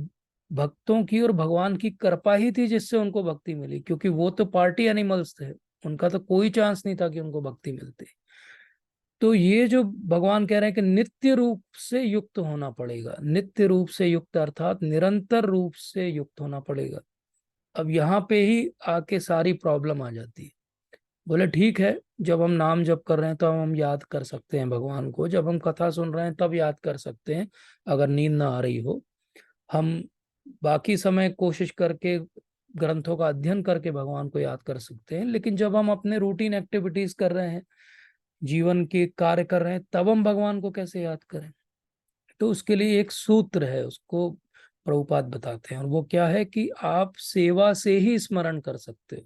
भक्तों की और भगवान की कृपा ही थी जिससे उनको भक्ति मिली, क्योंकि वो तो पार्टी एनिमल्स थे। उनका तो कोई चांस नहीं था कि उनको भक्ति मिलती। तो ये जो भगवान कह रहे हैं कि नित्य रूप से युक्त होना पड़ेगा, नित्य रूप से युक्त अर्थात निरंतर रूप से युक्त होना पड़ेगा। अब यहाँ पे ही आके सारी प्रॉब्लम आ जाती है। बोले ठीक है, जब हम नाम जप कर रहे हैं तो हम याद कर सकते हैं भगवान को, जब हम कथा सुन रहे हैं तब याद कर सकते हैं अगर नींद ना आ रही हो। हम बाकी समय कोशिश करके ग्रंथों का अध्ययन करके भगवान को याद कर सकते हैं, लेकिन जब हम अपने रूटीन एक्टिविटीज कर रहे हैं, जीवन के कार्य कर रहे हैं, तब हम भगवान को कैसे याद करें? तो उसके लिए एक सूत्र है, उसको प्रभुपाद बताते हैं, और वो क्या है कि आप सेवा से ही स्मरण कर सकते हो।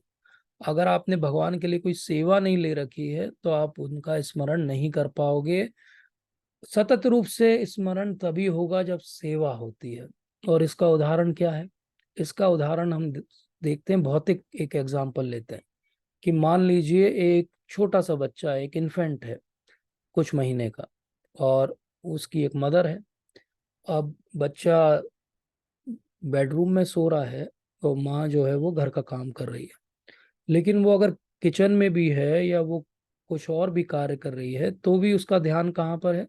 अगर आपने भगवान के लिए कोई सेवा नहीं ले रखी है तो आप उनका स्मरण नहीं कर पाओगे। सतत रूप से स्मरण तभी होगा जब सेवा होती है। और इसका उदाहरण क्या है? इसका उदाहरण हम देखते हैं, भौतिक एक एग्जाम्पल लेते हैं। कि मान लीजिए एक छोटा सा बच्चा, एक इन्फेंट है कुछ महीने का, और उसकी एक मदर है। अब बच्चा बेडरूम में सो रहा है, तो माँ जो है वो घर का काम कर रही है, लेकिन वो अगर किचन में भी है या वो कुछ और भी कार्य कर रही है, तो भी उसका ध्यान कहाँ पर है?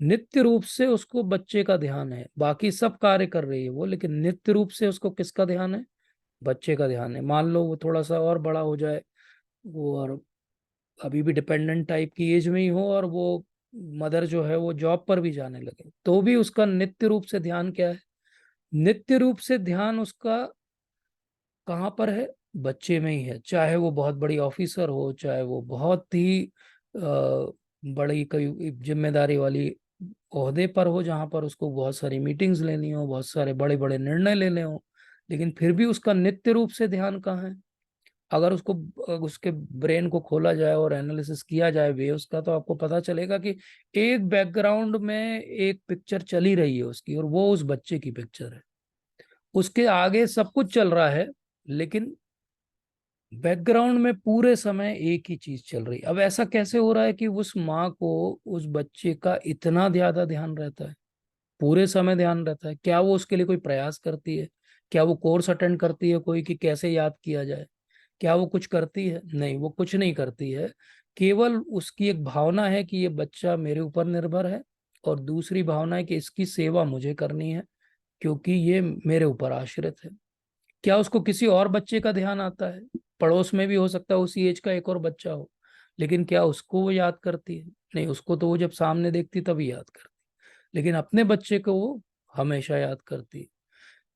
नित्य रूप से उसको बच्चे का ध्यान है। बाकी सब कार्य कर रही है वो, लेकिन नित्य रूप से उसको किसका ध्यान है? बच्चे का ध्यान है। मान लो वो थोड़ा सा और बड़ा हो जाए, वो और अभी भी डिपेंडेंट टाइप की एज में ही हो, और वो मदर जो है वो जॉब पर भी जाने लगे, तो भी उसका नित्य रूप से ध्यान क्या है? नित्य रूप से ध्यान उसका कहाँ पर है? बच्चे में ही है। चाहे वो बहुत बड़ी ऑफिसर हो, चाहे वो बहुत ही बड़ी कोई जिम्मेदारी वाली ओहदे पर हो, जहाँ पर उसको बहुत सारी मीटिंग्स लेनी हो, बहुत सारे बड़े बड़े निर्णय लेने हो, लेकिन फिर भी उसका नित्य रूप से ध्यान कहाँ है? अगर उसको उसके ब्रेन को खोला जाए और एनालिसिस किया जाए वेव्स का, तो आपको पता चलेगा कि एक बैकग्राउंड में एक पिक्चर चली रही है उसकी, और वो उस बच्चे की पिक्चर है। उसके आगे सब कुछ चल रहा है, लेकिन बैकग्राउंड में पूरे समय एक ही चीज चल रही। अब ऐसा कैसे हो रहा है कि उस माँ को उस बच्चे का इतना ज्यादा ध्यान रहता है, पूरे समय ध्यान रहता है? क्या वो उसके लिए कोई प्रयास करती है? क्या वो कोर्स अटेंड करती है कोई, कि कैसे याद किया जाए? क्या वो कुछ करती है? नहीं, वो कुछ नहीं करती है। केवल उसकी एक भावना है कि ये बच्चा मेरे ऊपर निर्भर है, और दूसरी भावना है कि इसकी सेवा मुझे करनी है, क्योंकि ये मेरे ऊपर आश्रित है। क्या उसको किसी और बच्चे का ध्यान आता है? पड़ोस में भी हो सकता है उसी एज का एक और बच्चा हो, लेकिन क्या उसको वो याद करती है? नहीं, उसको तो वो जब सामने देखती तभी याद करती, लेकिन अपने बच्चे को वो हमेशा याद करती है।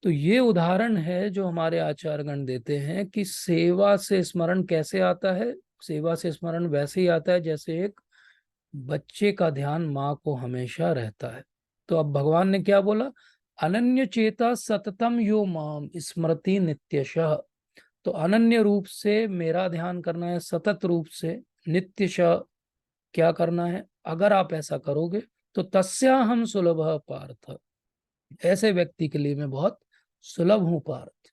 तो ये उदाहरण है जो हमारे आचार्यगण देते हैं कि सेवा से स्मरण कैसे आता है। सेवा से स्मरण वैसे ही आता है जैसे एक बच्चे का ध्यान माँ को हमेशा रहता है। तो अब भगवान ने क्या बोला? अनन्य चेता सततम यो माम स्मृति नित्यशः। तो अनन्य रूप से मेरा ध्यान करना है, सतत रूप से, नित्यशः क्या करना है? अगर आप ऐसा करोगे तो तस्या हम सुलभ पार्थ, ऐसे व्यक्ति के लिए मैं बहुत सुलभ हूं पार्थ,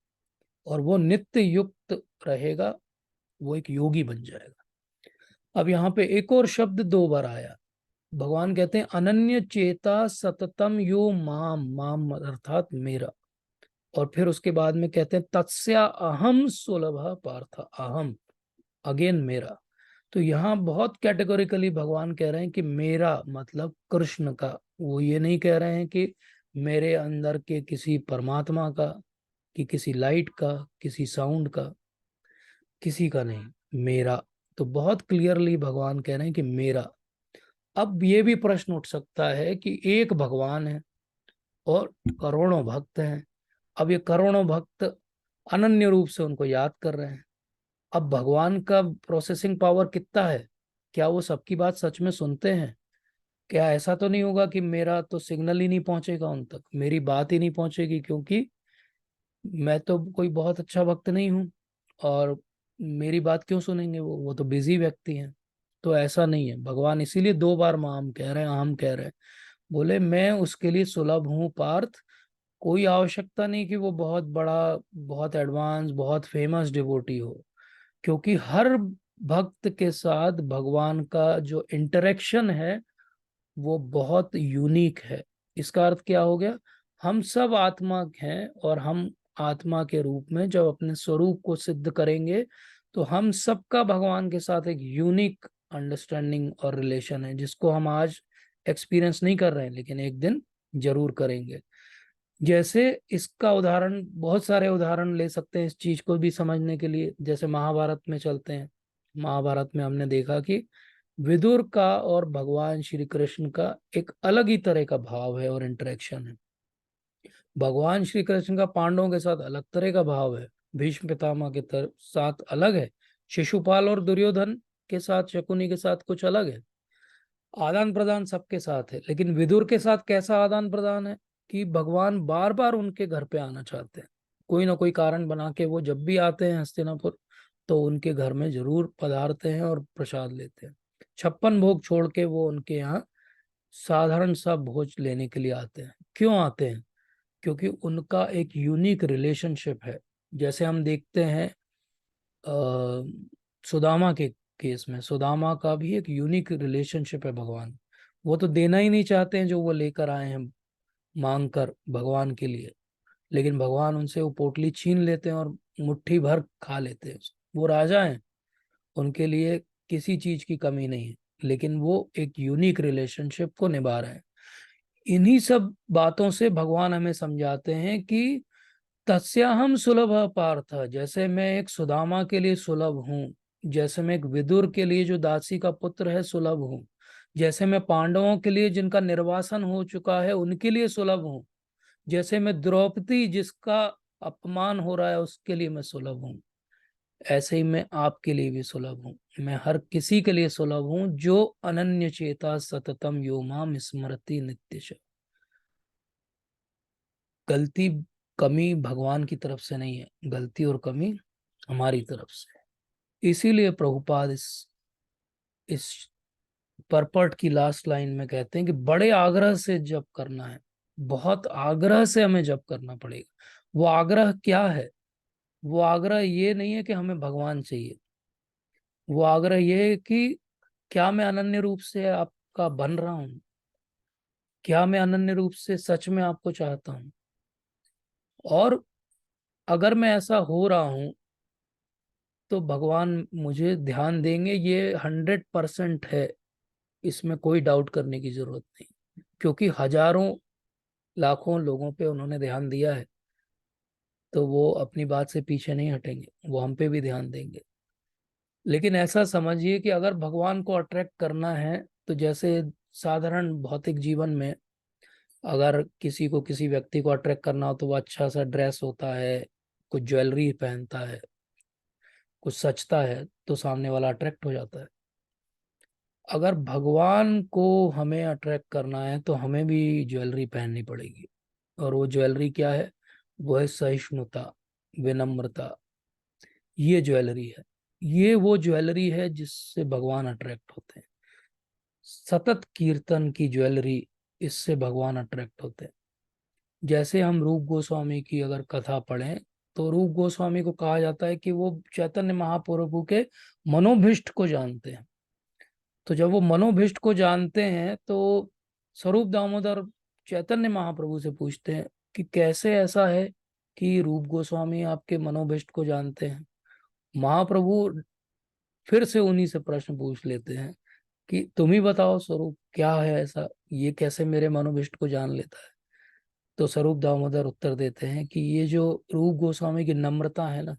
और वो नित्य युक्त रहेगा, वो एक योगी बन जाएगा। अब यहाँ पे एक और शब्द दो बार आया। भगवान कहते हैं अनन्य चेता सततम यो माम, माम अर्थात मेरा, और फिर उसके बाद में कहते हैं तत्स्या अहम सुलभ पार्थ, अहम अगेन मेरा। तो यहाँ बहुत कैटेगोरिकली भगवान कह रहे हैं कि मेरा मतलब कृष्ण का। वो ये नहीं कह रहे हैं कि मेरे अंदर के किसी परमात्मा का, कि किसी लाइट का, किसी साउंड का, किसी का नहीं, मेरा। तो बहुत क्लियरली भगवान कह रहे हैं कि मेरा। अब ये भी प्रश्न उठ सकता है कि एक भगवान है और करोड़ों भक्त हैं। अब ये करोड़ों भक्त अनन्य रूप से उनको याद कर रहे हैं। अब भगवान का प्रोसेसिंग पावर कितना है? क्या वो सबकी बात सच में सुनते हैं? क्या ऐसा तो नहीं होगा कि मेरा तो सिग्नल ही नहीं पहुंचेगा उन तक, मेरी बात ही नहीं पहुंचेगी, क्योंकि मैं तो कोई बहुत अच्छा भक्त नहीं हूँ, और मेरी बात क्यों सुनेंगे? वो तो बिजी व्यक्ति हैं। तो ऐसा नहीं है। भगवान इसीलिए दो बार माम कह रहे हैं, आम कह रहे हैं। बोले मैं उसके लिए सुलभ हूँ पार्थ। कोई आवश्यकता नहीं कि वो बहुत बड़ा, बहुत एडवांस, बहुत फेमस डिवोटी हो, क्योंकि हर भक्त के साथ भगवान का जो इंटरेक्शन है वो बहुत यूनिक है। इसका अर्थ क्या हो गया? हम सब आत्मा हैं, और हम आत्मा के रूप में जब अपने स्वरूप को सिद्ध करेंगे, तो हम सबका भगवान के साथ एक यूनिक अंडरस्टैंडिंग और रिलेशन है, जिसको हम आज एक्सपीरियंस नहीं कर रहे हैं, लेकिन एक दिन जरूर करेंगे। जैसे इसका उदाहरण, बहुत सारे उदाहरण ले सकते हैं इस चीज को भी समझने के लिए। जैसे महाभारत में चलते हैं। महाभारत में हमने देखा कि विदुर का और भगवान श्री कृष्ण का एक अलग ही तरह का भाव है और इंटरेक्शन है। भगवान श्री कृष्ण का पांडवों के साथ अलग तरह का भाव है, भीष्म पितामह के साथ अलग है, शिशुपाल और दुर्योधन के साथ, शकुनी के साथ कुछ अलग है। आदान प्रदान सबके साथ है, लेकिन विदुर के साथ कैसा आदान प्रदान है कि भगवान बार बार उनके घर पे आना चाहते हैं। कोई ना कोई कारण बना के वो जब भी आते हैं हस्तिनापुर, तो उनके घर में जरूर पधारते हैं और प्रसाद लेते हैं। 56 भोग छोड़ के वो उनके यहाँ साधारण सा भोज लेने के लिए आते हैं। क्यों आते हैं? क्योंकि उनका एक यूनिक रिलेशनशिप है। जैसे हम देखते हैं सुदामा के केस में, सुदामा का भी एक यूनिक रिलेशनशिप है भगवान। वो तो देना ही नहीं चाहते हैं जो वो लेकर आए हैं मांग कर भगवान के लिए, लेकिन भगवान उनसे वो पोटली छीन लेते हैं और मुट्ठी भर खा लेते हैं। वो राजा हैं, उनके लिए किसी चीज की कमी नहीं है, लेकिन वो एक यूनिक रिलेशनशिप को निभा रहे हैं। इन्हीं सब बातों से भगवान हमें समझाते हैं कि तस्याहम सुलभ पार्थ, जैसे मैं एक सुदामा के लिए सुलभ हूँ, जैसे मैं एक विदुर के लिए जो दासी का पुत्र है सुलभ हूँ, जैसे मैं पांडवों के लिए जिनका निर्वासन हो चुका है उनके लिए सुलभ हूँ, जैसे मैं द्रौपदी जिसका अपमान हो रहा है उसके लिए मैं सुलभ हूँ, ऐसे ही मैं आपके लिए भी सुलभ हूँ। मैं हर किसी के लिए सुलभ हूँ जो अनन्य चेता सततम यो माम स्मरति नित्यश। गलती कमी भगवान की तरफ से नहीं है, गलती और कमी हमारी तरफ से है। इसीलिए प्रभुपाद इस परपट की लास्ट लाइन में कहते हैं कि बड़े आग्रह से जप करना है, बहुत आग्रह से हमें जप करना पड़ेगा। वो आग्रह क्या है? वो आग्रह ये नहीं है कि हमें भगवान चाहिए, वो आग्रह ये है कि क्या मैं अनन्य रूप से आपका बन रहा हूं, क्या मैं अनन्य रूप से सच में आपको चाहता हूं, और अगर मैं ऐसा हो रहा हूं तो भगवान मुझे ध्यान देंगे, ये 100% है, इसमें कोई डाउट करने की जरूरत नहीं, क्योंकि हजारों लाखों लोगों पे उन्होंने ध्यान दिया है, तो वो अपनी बात से पीछे नहीं हटेंगे, वो हम पे भी ध्यान देंगे। लेकिन ऐसा समझिए कि अगर भगवान को अट्रैक्ट करना है तो जैसे साधारण भौतिक जीवन में अगर किसी को किसी व्यक्ति को अट्रैक्ट करना हो तो वो अच्छा सा ड्रेस होता है, कुछ ज्वेलरी पहनता है, कुछ सचता है, तो सामने वाला अट्रैक्ट हो जाता है। अगर भगवान को हमें अट्रैक्ट करना है तो हमें भी ज्वेलरी पहननी पड़ेगी, और वो ज्वेलरी क्या है? वो है सहिष्णुता, विनम्रता। ये ज्वेलरी है, ये वो ज्वेलरी है जिससे भगवान अट्रैक्ट होते हैं। सतत कीर्तन की ज्वेलरी, इससे भगवान अट्रैक्ट होते हैं। जैसे हम रूप गोस्वामी की अगर कथा पढ़ें तो रूप गोस्वामी को कहा जाता है कि वो चैतन्य महाप्रभु के मनोभिष्ट को जानते हैं। तो जब वो मनोभिष्ट को जानते हैं तो स्वरूप दामोदर चैतन्य महाप्रभु से पूछते हैं कि कैसे ऐसा है कि रूप गोस्वामी आपके मनोभिष्ट को जानते हैं। महाप्रभु फिर से उन्हीं से प्रश्न पूछ लेते हैं कि तुम ही बताओ स्वरूप, क्या है ऐसा, ये कैसे मेरे मनोभिष्ट को जान लेता है? तो स्वरूप दामोदर उत्तर देते हैं कि ये जो रूप गोस्वामी की नम्रता है ना,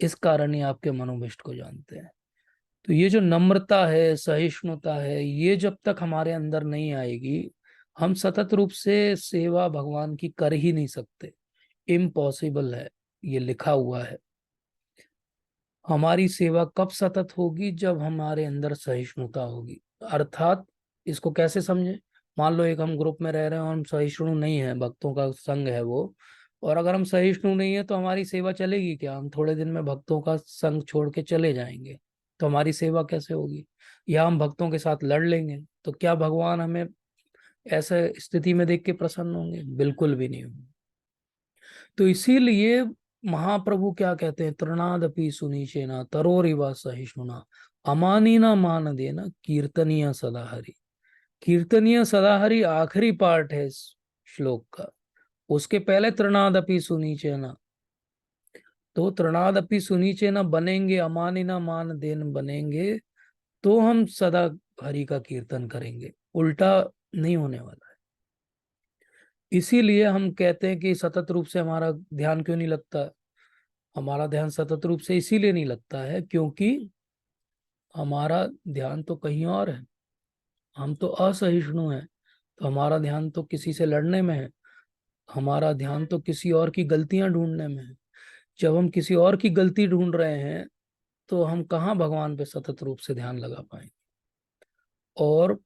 इस कारण ही आपके मनोभिष्ट को जानते हैं। तो ये जो नम्रता है, सहिष्णुता है, ये जब तक हमारे अंदर नहीं आएगी हम सतत रूप से सेवा भगवान की कर ही नहीं सकते। इम्पॉसिबल है, ये लिखा हुआ है। हमारी सेवा कब सतत होगी? जब हमारे अंदर सहिष्णुता होगी। अर्थात इसको कैसे समझे? मान लो एक हम ग्रुप में रह रहे हैं और हम सहिष्णु नहीं है, भक्तों का संग है वो, और अगर हम सहिष्णु नहीं है तो हमारी सेवा चलेगी क्या? हम थोड़े दिन में भक्तों का संग छोड़ के चले जाएंगे, तो हमारी सेवा कैसे होगी? या हम भक्तों के साथ लड़ लेंगे, तो क्या भगवान हमें ऐसे स्थिति में देख के प्रसन्न होंगे? बिल्कुल भी नहीं होंगे। तो इसीलिए महाप्रभु क्या कहते हैं? तृणादपि सुनीचेना तरोरिवा सहिष्णुना अमानीना मान देना कीर्तनीय सदा हरि। कीर्तनीय सदा हरि आखिरी पार्ट है इस श्लोक का, उसके पहले तृणादपि सुनीचेना। तो तृणादपि सुनीचेना बनेंगे, अमानीना मान देन बनेंगे, तो हम सदा हरि का कीर्तन करेंगे, उल्टा नहीं होने वाला है। इसीलिए हम कहते हैं कि सतत रूप से हमारा ध्यान क्यों नहीं लगता? हमारा ध्यान सतत रूप से इसीलिए नहीं लगता है क्योंकि हमारा ध्यान तो कहीं और है, हम तो असहिष्णु हैं, तो हमारा ध्यान तो किसी से लड़ने में है, हमारा ध्यान तो किसी और की गलतियां ढूंढने में है। जब हम किसी और की गलती ढूंढ रहे हैं तो हम कहाँ भगवान पे सतत रूप से ध्यान लगा पाएंगे? और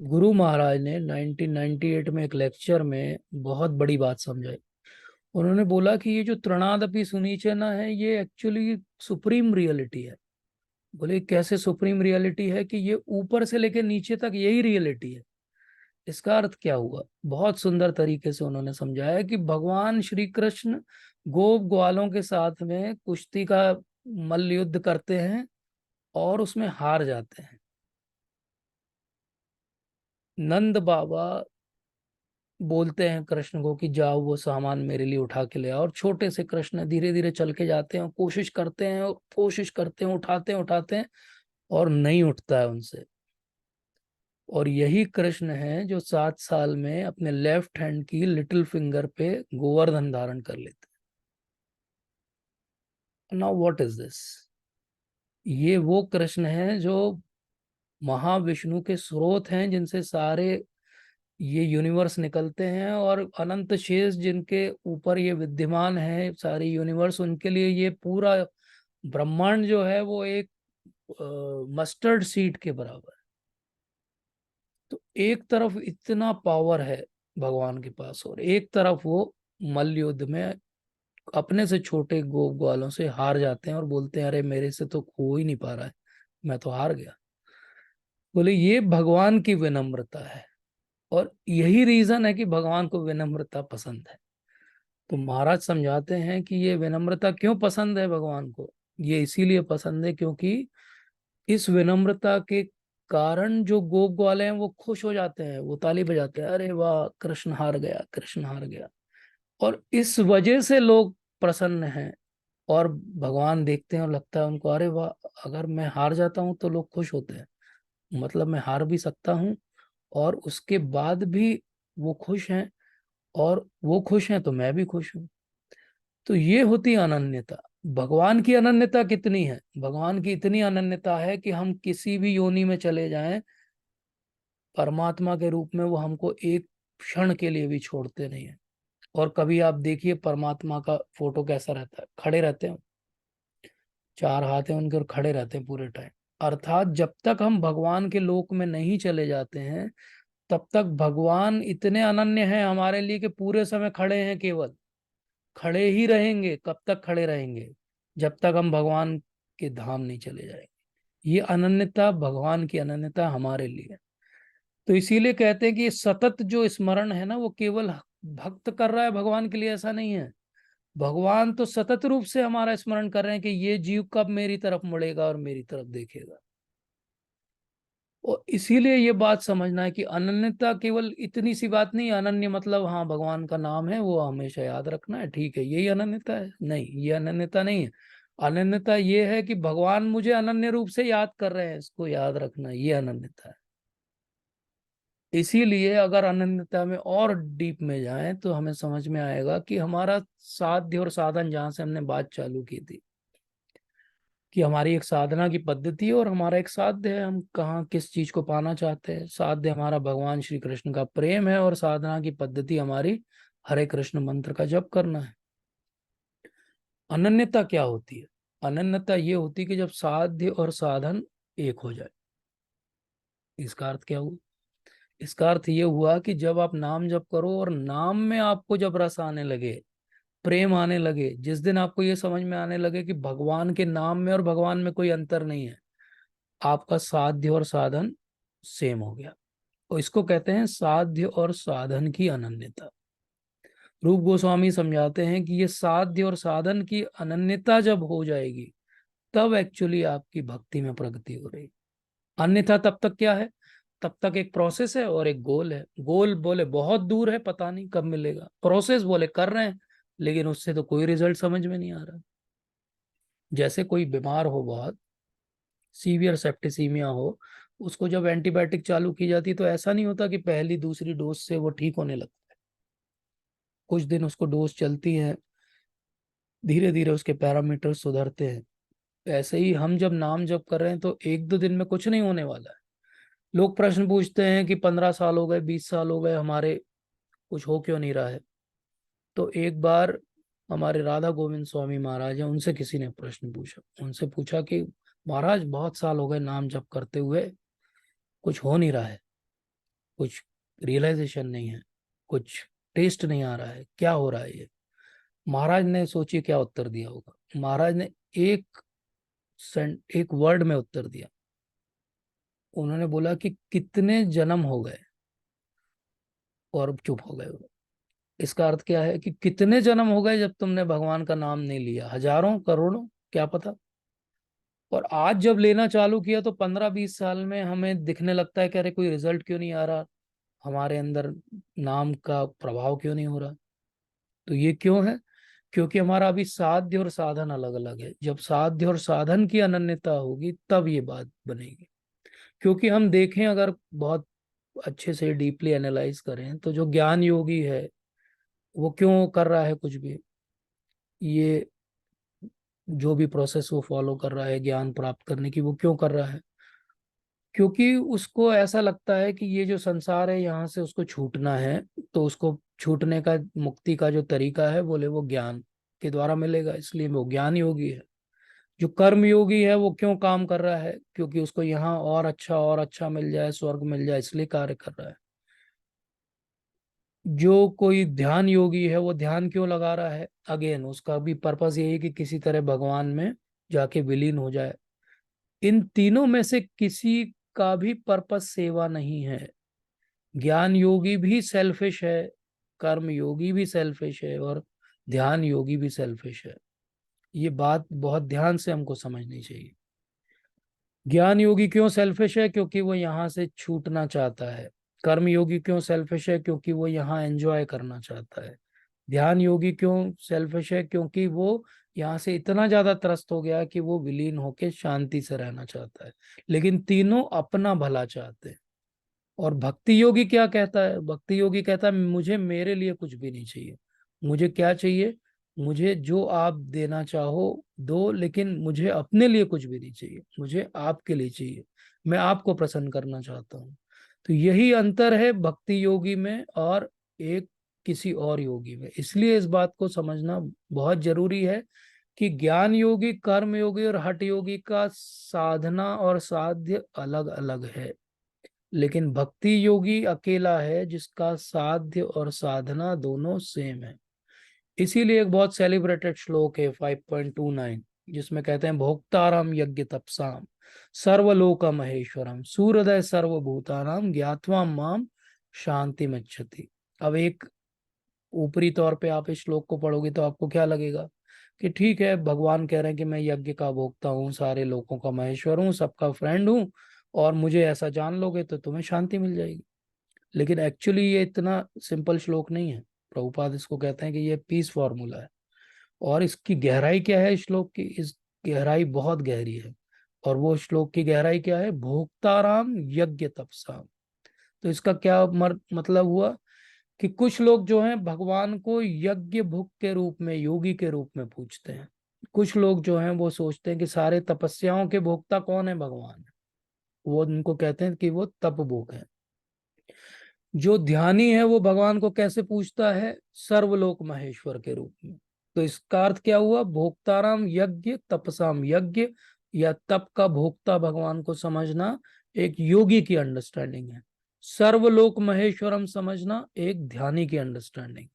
गुरु महाराज ने 1998 में एक लेक्चर में बहुत बड़ी बात समझाई। उन्होंने बोला कि ये जो तृणादपि सुनीचना है ये एक्चुअली सुप्रीम रियलिटी है। बोले कैसे सुप्रीम रियलिटी है? कि ये ऊपर से लेकर नीचे तक यही रियलिटी है। इसका अर्थ क्या हुआ? बहुत सुंदर तरीके से उन्होंने समझाया कि भगवान श्री कृष्ण गोप ग्वालों के साथ में कुश्ती का मल्ल युद्ध करते हैं और उसमें हार जाते हैं। नंद बाबा बोलते हैं कृष्ण को कि जाओ वो सामान मेरे लिए उठा के ले आओ, और छोटे से कृष्ण धीरे धीरे चल के जाते हैं, कोशिश करते हैं कोशिश करते हैं, उठाते हैं उठाते हैं, और नहीं उठता है उनसे। और यही कृष्ण है जो 7 साल में अपने लेफ्ट हैंड की लिटिल फिंगर पे गोवर्धन धारण कर लेते हैं। Now what is this? ये वो कृष्ण है जो महाविष्णु के स्रोत हैं, जिनसे सारे ये यूनिवर्स निकलते हैं, और अनंत शेष जिनके ऊपर ये विद्यमान है सारी यूनिवर्स, उनके लिए ये पूरा ब्रह्मांड जो है वो एक मस्टर्ड सीड के बराबर है। तो एक तरफ इतना पावर है भगवान के पास, और एक तरफ वो मल्ल युद्ध में अपने से छोटे गोप ग्वालों से हार जाते हैं और बोलते हैं अरे मेरे से तो हो ही नहीं पा रहा है, मैं तो हार गया। बोले ये भगवान की विनम्रता है, और यही रीजन है कि भगवान को विनम्रता पसंद है। तो महाराज समझाते हैं कि ये विनम्रता क्यों पसंद है भगवान को। ये इसीलिए पसंद है क्योंकि इस विनम्रता के कारण जो गोप ग्वाले हैं वो खुश हो जाते हैं, वो ताली बजाते हैं, अरे वाह कृष्ण हार गया, कृष्ण हार गया। और इस वजह से लोग प्रसन्न हैं, और भगवान देखते हैं और लगता है उनको अरे वाह, अगर मैं हार जाता हूं तो लोग खुश होते हैं, मतलब मैं हार भी सकता हूं और उसके बाद भी वो खुश हैं, और वो खुश हैं तो मैं भी खुश हूं। तो ये होती है अनन्यता। भगवान की अनन्यता कितनी है? भगवान की इतनी अनन्यता है कि हम किसी भी योनि में चले जाएं, परमात्मा के रूप में वो हमको एक क्षण के लिए भी छोड़ते नहीं है। और कभी आप देखिए परमात्मा का फोटो कैसा रहता है, खड़े रहते हैं, 4 हाथ हैं उनके और खड़े रहते हैं पूरे टाइम। अर्थात जब तक हम भगवान के लोक में नहीं चले जाते हैं तब तक भगवान इतने अनन्य हैं हमारे लिए कि पूरे समय खड़े हैं, केवल खड़े ही रहेंगे। कब तक खड़े रहेंगे? जब तक हम भगवान के धाम नहीं चले जाएंगे। ये अनन्यता भगवान की अनन्यता हमारे लिए। तो इसीलिए कहते हैं कि ये सतत जो स्मरण है ना, वो केवल भक्त कर रहा है भगवान के लिए, ऐसा नहीं है। भगवान तो सतत रूप से हमारा स्मरण कर रहे हैं कि ये जीव कब मेरी तरफ मुड़ेगा और मेरी तरफ देखेगा। और इसीलिए ये बात समझना है कि अनन्यता केवल इतनी सी बात नहीं है। अनन्य मतलब हाँ भगवान का नाम है वो हमेशा याद रखना है, ठीक है, यही अनन्यता है? नहीं, ये अनन्यता नहीं है। अनन्यता ये है कि भगवान मुझे अनन्य रूप से याद कर रहे हैं, इसको याद रखना, ये अनन्यता है। इसीलिए अगर अनन्यता में और डीप में जाएं तो हमें समझ में आएगा कि हमारा साध्य और साधन, जहां से हमने बात चालू की थी कि हमारी एक साधना की पद्धति है और हमारा एक साध्य है, हम कहाँ किस चीज को पाना चाहते हैं। साध्य हमारा भगवान श्री कृष्ण का प्रेम है, और साधना की पद्धति हमारी हरे कृष्ण मंत्र का जप करना है। अनन्यता क्या होती है? अनन्यता ये होती है कि जब साध्य और साधन एक हो जाए। इसका अर्थ क्या हुआ? इसका अर्थ ये हुआ कि जब आप नाम जप करो और नाम में आपको जब रस आने लगे, प्रेम आने लगे, जिस दिन आपको ये समझ में आने लगे कि भगवान के नाम में और भगवान में कोई अंतर नहीं है, आपका साध्य और साधन सेम हो गया। और इसको कहते हैं साध्य और साधन की अनन्यता। रूप गोस्वामी समझाते हैं कि ये साध्य और साधन की अनन्यता जब हो जाएगी तब एक्चुअली आपकी भक्ति में प्रगति हो रही। अन्यथा तब तक क्या है? तब तक एक प्रोसेस है और एक गोल है। गोल बोले बहुत दूर है, पता नहीं कब मिलेगा। प्रोसेस बोले कर रहे हैं, लेकिन उससे तो कोई रिजल्ट समझ में नहीं आ रहा। जैसे कोई बीमार हो, बहुत सीवियर सेप्टिसीमिया हो, उसको जब एंटीबायोटिक चालू की जाती है तो ऐसा नहीं होता कि पहली दूसरी डोज से वो ठीक होने लगता है। कुछ दिन उसको डोज चलती है, धीरे धीरे उसके पैरामीटर सुधरते हैं। ऐसे ही हम जब नाम जप कर रहे हैं तो 1-2 दिन में कुछ नहीं होने वाला है। लोग प्रश्न पूछते हैं कि 15 साल हो गए, 20 साल हो गए, हमारे कुछ हो क्यों नहीं रहा है? तो एक बार हमारे राधा गोविंद स्वामी महाराज हैं, उनसे किसी ने प्रश्न पूछा। उनसे पूछा कि महाराज बहुत साल हो गए नाम जप करते हुए, कुछ हो नहीं रहा है, कुछ रियलाइजेशन नहीं है, कुछ टेस्ट नहीं आ रहा है, क्या हो रहा है ये? महाराज ने सोचिए क्या उत्तर दिया होगा। महाराज ने एक वर्ड में उत्तर दिया। उन्होंने बोला कि कितने जन्म हो गए, और चुप हो गए वो। इसका अर्थ क्या है कि कितने जन्म हो गए जब तुमने भगवान का नाम नहीं लिया? हजारों, करोड़ों, क्या पता। और आज जब लेना चालू किया तो 15-20 साल में हमें दिखने लगता है कि अरे कोई रिजल्ट क्यों नहीं आ रहा, हमारे अंदर नाम का प्रभाव क्यों नहीं हो रहा। तो ये क्यों है? क्योंकि हमारा अभी साध्य और साधन अलग अलग है। जब साध्य और साधन की अनन्यता होगी तब ये बात बनेगी। क्योंकि हम देखें, अगर बहुत अच्छे से डीपली एनालाइज करें, तो जो ज्ञान योगी है वो क्यों कर रहा है कुछ भी, ये जो भी प्रोसेस वो फॉलो कर रहा है ज्ञान प्राप्त करने की, वो क्यों कर रहा है? क्योंकि उसको ऐसा लगता है कि ये जो संसार है यहाँ से उसको छूटना है। तो उसको छूटने का, मुक्ति का जो तरीका है बोले वो ज्ञान के द्वारा मिलेगा, इसलिए वो ज्ञान योगी है। जो कर्म योगी है वो क्यों काम कर रहा है? क्योंकि उसको यहाँ और अच्छा मिल जाए, स्वर्ग मिल जाए, इसलिए कार्य कर रहा है। जो कोई ध्यान योगी है वो ध्यान क्यों लगा रहा है? अगेन उसका भी पर्पस यही है कि किसी तरह भगवान में जाके विलीन हो जाए। इन तीनों में से किसी का भी पर्पस सेवा नहीं है। ज्ञान योगी भी सेल्फिश है, कर्म योगी भी सेल्फिश है, और ध्यान योगी भी सेल्फिश है। ये बात बहुत ध्यान से हमको समझनी चाहिए। ज्ञान योगी क्यों सेल्फिश है? क्योंकि वो यहाँ से छूटना चाहता है। कर्म योगी क्यों सेल्फिश है? क्योंकि वो यहाँ एंजॉय करना चाहता है। ध्यान योगी क्यों सेल्फिश है? क्योंकि वो यहाँ से इतना ज्यादा त्रस्त हो गया कि वो विलीन होके शांति से रहना चाहता है। लेकिन तीनों अपना भला चाहते हैं। और भक्ति योगी क्या कहता है? भक्ति योगी कहता है मुझे मेरे लिए कुछ भी नहीं चाहिए। मुझे क्या चाहिए? मुझे जो आप देना चाहो दो, लेकिन मुझे अपने लिए कुछ भी नहीं चाहिए, मुझे आपके लिए चाहिए। मैं आपको प्रसन्न करना चाहता हूँ। तो यही अंतर है भक्ति योगी में और एक किसी और योगी में। इसलिए इस बात को समझना बहुत जरूरी है कि ज्ञान योगी, कर्म योगी और हठ योगी का साधना और साध्य अलग अलग है। लेकिन भक्ति योगी अकेला है जिसका साध्य और साधना दोनों सेम है। इसीलिए एक बहुत सेलिब्रेटेड श्लोक है 5.29, जिसमें कहते हैं भोक्ताराम यज्ञ तपसाम सर्वलोक महेश्वरम सूर्योदय सर्वभूतानाम ज्ञात्वा माम शांति मच्छति। अब एक ऊपरी तौर पे आप इस श्लोक को पढ़ोगे तो आपको क्या लगेगा कि ठीक है, भगवान कह रहे हैं कि मैं यज्ञ का भोक्ता हूँ, सारे लोगों का महेश्वर हूँ, सबका फ्रेंड हूँ, और मुझे ऐसा जान लोगे तो तुम्हें शांति मिल जाएगी। लेकिन एक्चुअली ये इतना सिंपल श्लोक नहीं है। प्रभुपाद इसको कहते हैं कि ये पीस फॉर्मूला है। और इसकी गहराई क्या है? श्लोक की इस गहराई बहुत गहरी है। और वो श्लोक की गहराई क्या है? भोक्ताराम यज्ञ तपसाम। तो इसका क्या मतलब हुआ कि कुछ लोग जो हैं भगवान को यज्ञ भुक के रूप में, योगी के रूप में पूछते हैं। कुछ लोग जो हैं वो सोचते हैं कि सारे तपस्याओं के भोक्ता कौन है? भगवान है। वो उनको कहते हैं कि वो तपभोग है। जो ध्यानी है वो भगवान को कैसे पूछता है? सर्वलोक महेश्वर के रूप में। तो इसका अर्थ क्या हुआ? भोक्ताराम यज्ञ तपसाम, यज्ञ या तप का भोक्ता भगवान को समझना एक योगी की अंडरस्टैंडिंग है। सर्वलोक महेश्वरम समझना एक ध्यानी की अंडरस्टैंडिंग।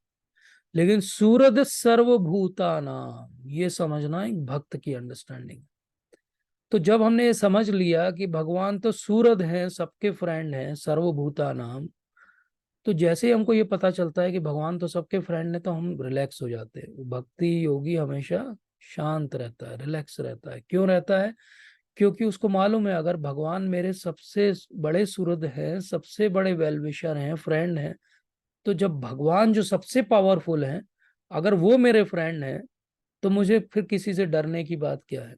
लेकिन सूरद सर्वभूतानाम ये समझना एक भक्त की अंडरस्टैंडिंग। तो जब हमने ये समझ लिया कि भगवान तो सूरद हैं, सबके फ्रेंड हैं, सर्वभूतानाम, तो जैसे ही हमको ये पता चलता है कि भगवान तो सबके फ्रेंड है तो हम रिलैक्स हो जाते हैं। भक्ति योगी हमेशा शांत रहता है, रिलैक्स रहता है। क्यों रहता है? क्योंकि उसको मालूम है अगर भगवान मेरे सबसे बड़े सुहृद हैं, सबसे बड़े वेल विशर हैं, फ्रेंड हैं, तो जब भगवान जो सबसे पावरफुल हैं अगर वो मेरे फ्रेंड हैं, तो मुझे फिर किसी से डरने की बात क्या है?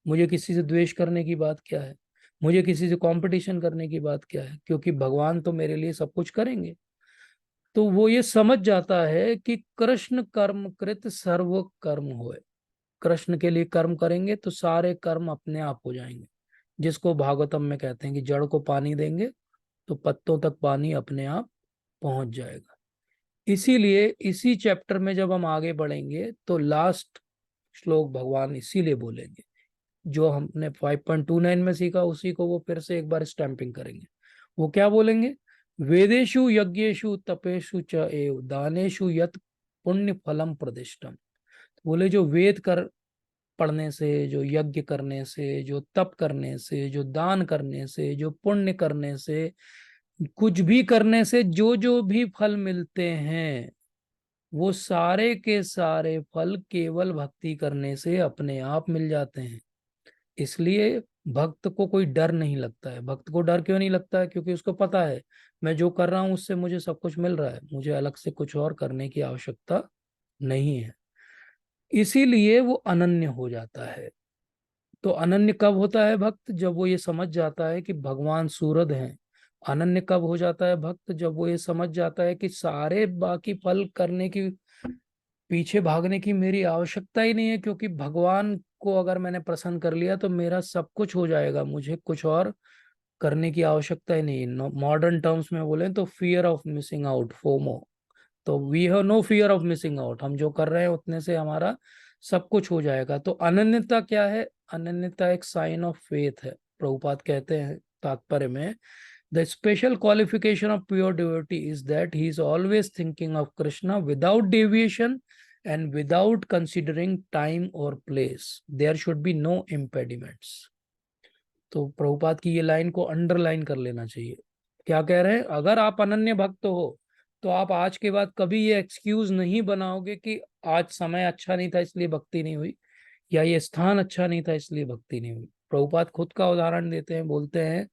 मुझे किसी से द्वेष करने की बात क्या है? मुझे किसी से कंपटीशन करने की बात क्या है? क्योंकि भगवान तो मेरे लिए सब कुछ करेंगे। तो वो ये समझ जाता है कि कृष्ण कर्म कृत सर्व कर्म होए। कृष्ण के लिए कर्म करेंगे तो सारे कर्म अपने आप हो जाएंगे। जिसको भागवतम में कहते हैं कि जड़ को पानी देंगे तो पत्तों तक पानी अपने आप पहुंच जाएगा। इसीलिए इसी चैप्टर में जब हम आगे बढ़ेंगे तो लास्ट श्लोक भगवान इसीलिए बोलेंगे, जो हमने 5.29 में सीखा उसी को वो फिर से एक बार स्टैंपिंग करेंगे। वो क्या बोलेंगे? वेदेषु यज्ञेषु तपेषु च एव दानेषु यत पुण्य फलम प्रदिष्टम। बोले जो वेद कर पढ़ने से, जो यज्ञ करने से, जो तप करने से, जो दान करने से, जो पुण्य करने से, कुछ भी करने से जो जो भी फल मिलते हैं वो सारे के सारे फल केवल भक्ति करने से अपने आप मिल जाते हैं। इसलिए भक्त को कोई डर नहीं लगता है। भक्त को डर क्यों नहीं लगता है? क्योंकि उसको पता है मैं जो कर रहा हूं उससे मुझे सब कुछ मिल रहा है, मुझे अलग से कुछ और करने की आवश्यकता नहीं है। इसीलिए वो अनन्य हो जाता है। तो अनन्य कब होता है भक्त? जब वो ये समझ जाता है कि भगवान सूरद हैं। अनन्य कब हो जाता है भक्त? जब वो ये समझ जाता है कि सारे बाकी फल करने की, पीछे भागने की मेरी आवश्यकता ही नहीं है, क्योंकि भगवान को अगर मैंने प्रसन्न कर लिया तो मेरा सब कुछ हो जाएगा, मुझे कुछ और करने की आवश्यकता ही नहीं। मॉडर्न टर्म्स में बोले तो fear of missing out, FOMO. तो we have no fear of missing out, हम जो कर रहे हैं उतने से हमारा सब कुछ हो जाएगा। तो अनन्यता क्या है? अनन्यता एक साइन ऑफ फेथ है। प्रभुपाद कहते हैं तात्पर्य में, the special qualification of pure devotee is that he is always thinking of Krishna without deviation and without considering time और place, there should be no impediments. तो प्रभुपाद की ये लाइन को अंडरलाइन कर लेना चाहिए। क्या कह रहे हैं? अगर आप अनन्य भक्त हो तो आप आज के बाद कभी ये एक्सक्यूज नहीं बनाओगे कि आज समय अच्छा नहीं था इसलिए भक्ति नहीं हुई, या ये स्थान अच्छा नहीं था इसलिए भक्ति नहीं हुई। प्रभुपाद खुद का उदाहरण देते हैं, बोलते हैं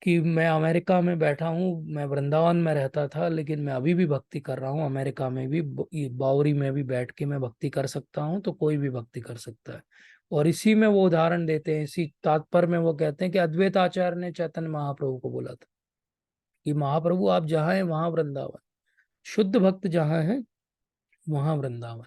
कि मैं अमेरिका में बैठा हूँ, मैं वृंदावन में रहता था, लेकिन मैं अभी भी भक्ति कर रहा हूँ। अमेरिका में भी बावरी में भी बैठ के मैं भक्ति कर सकता हूँ, तो कोई भी भक्ति कर सकता है। और इसी में वो उदाहरण देते हैं, इसी तात्पर्य में वो कहते हैं कि अद्वैत आचार्य ने चैतन्य महाप्रभु को बोला था कि महाप्रभु आप जहाँ हैं वहां वृंदावन, शुद्ध भक्त जहाँ है वहां वृंदावन।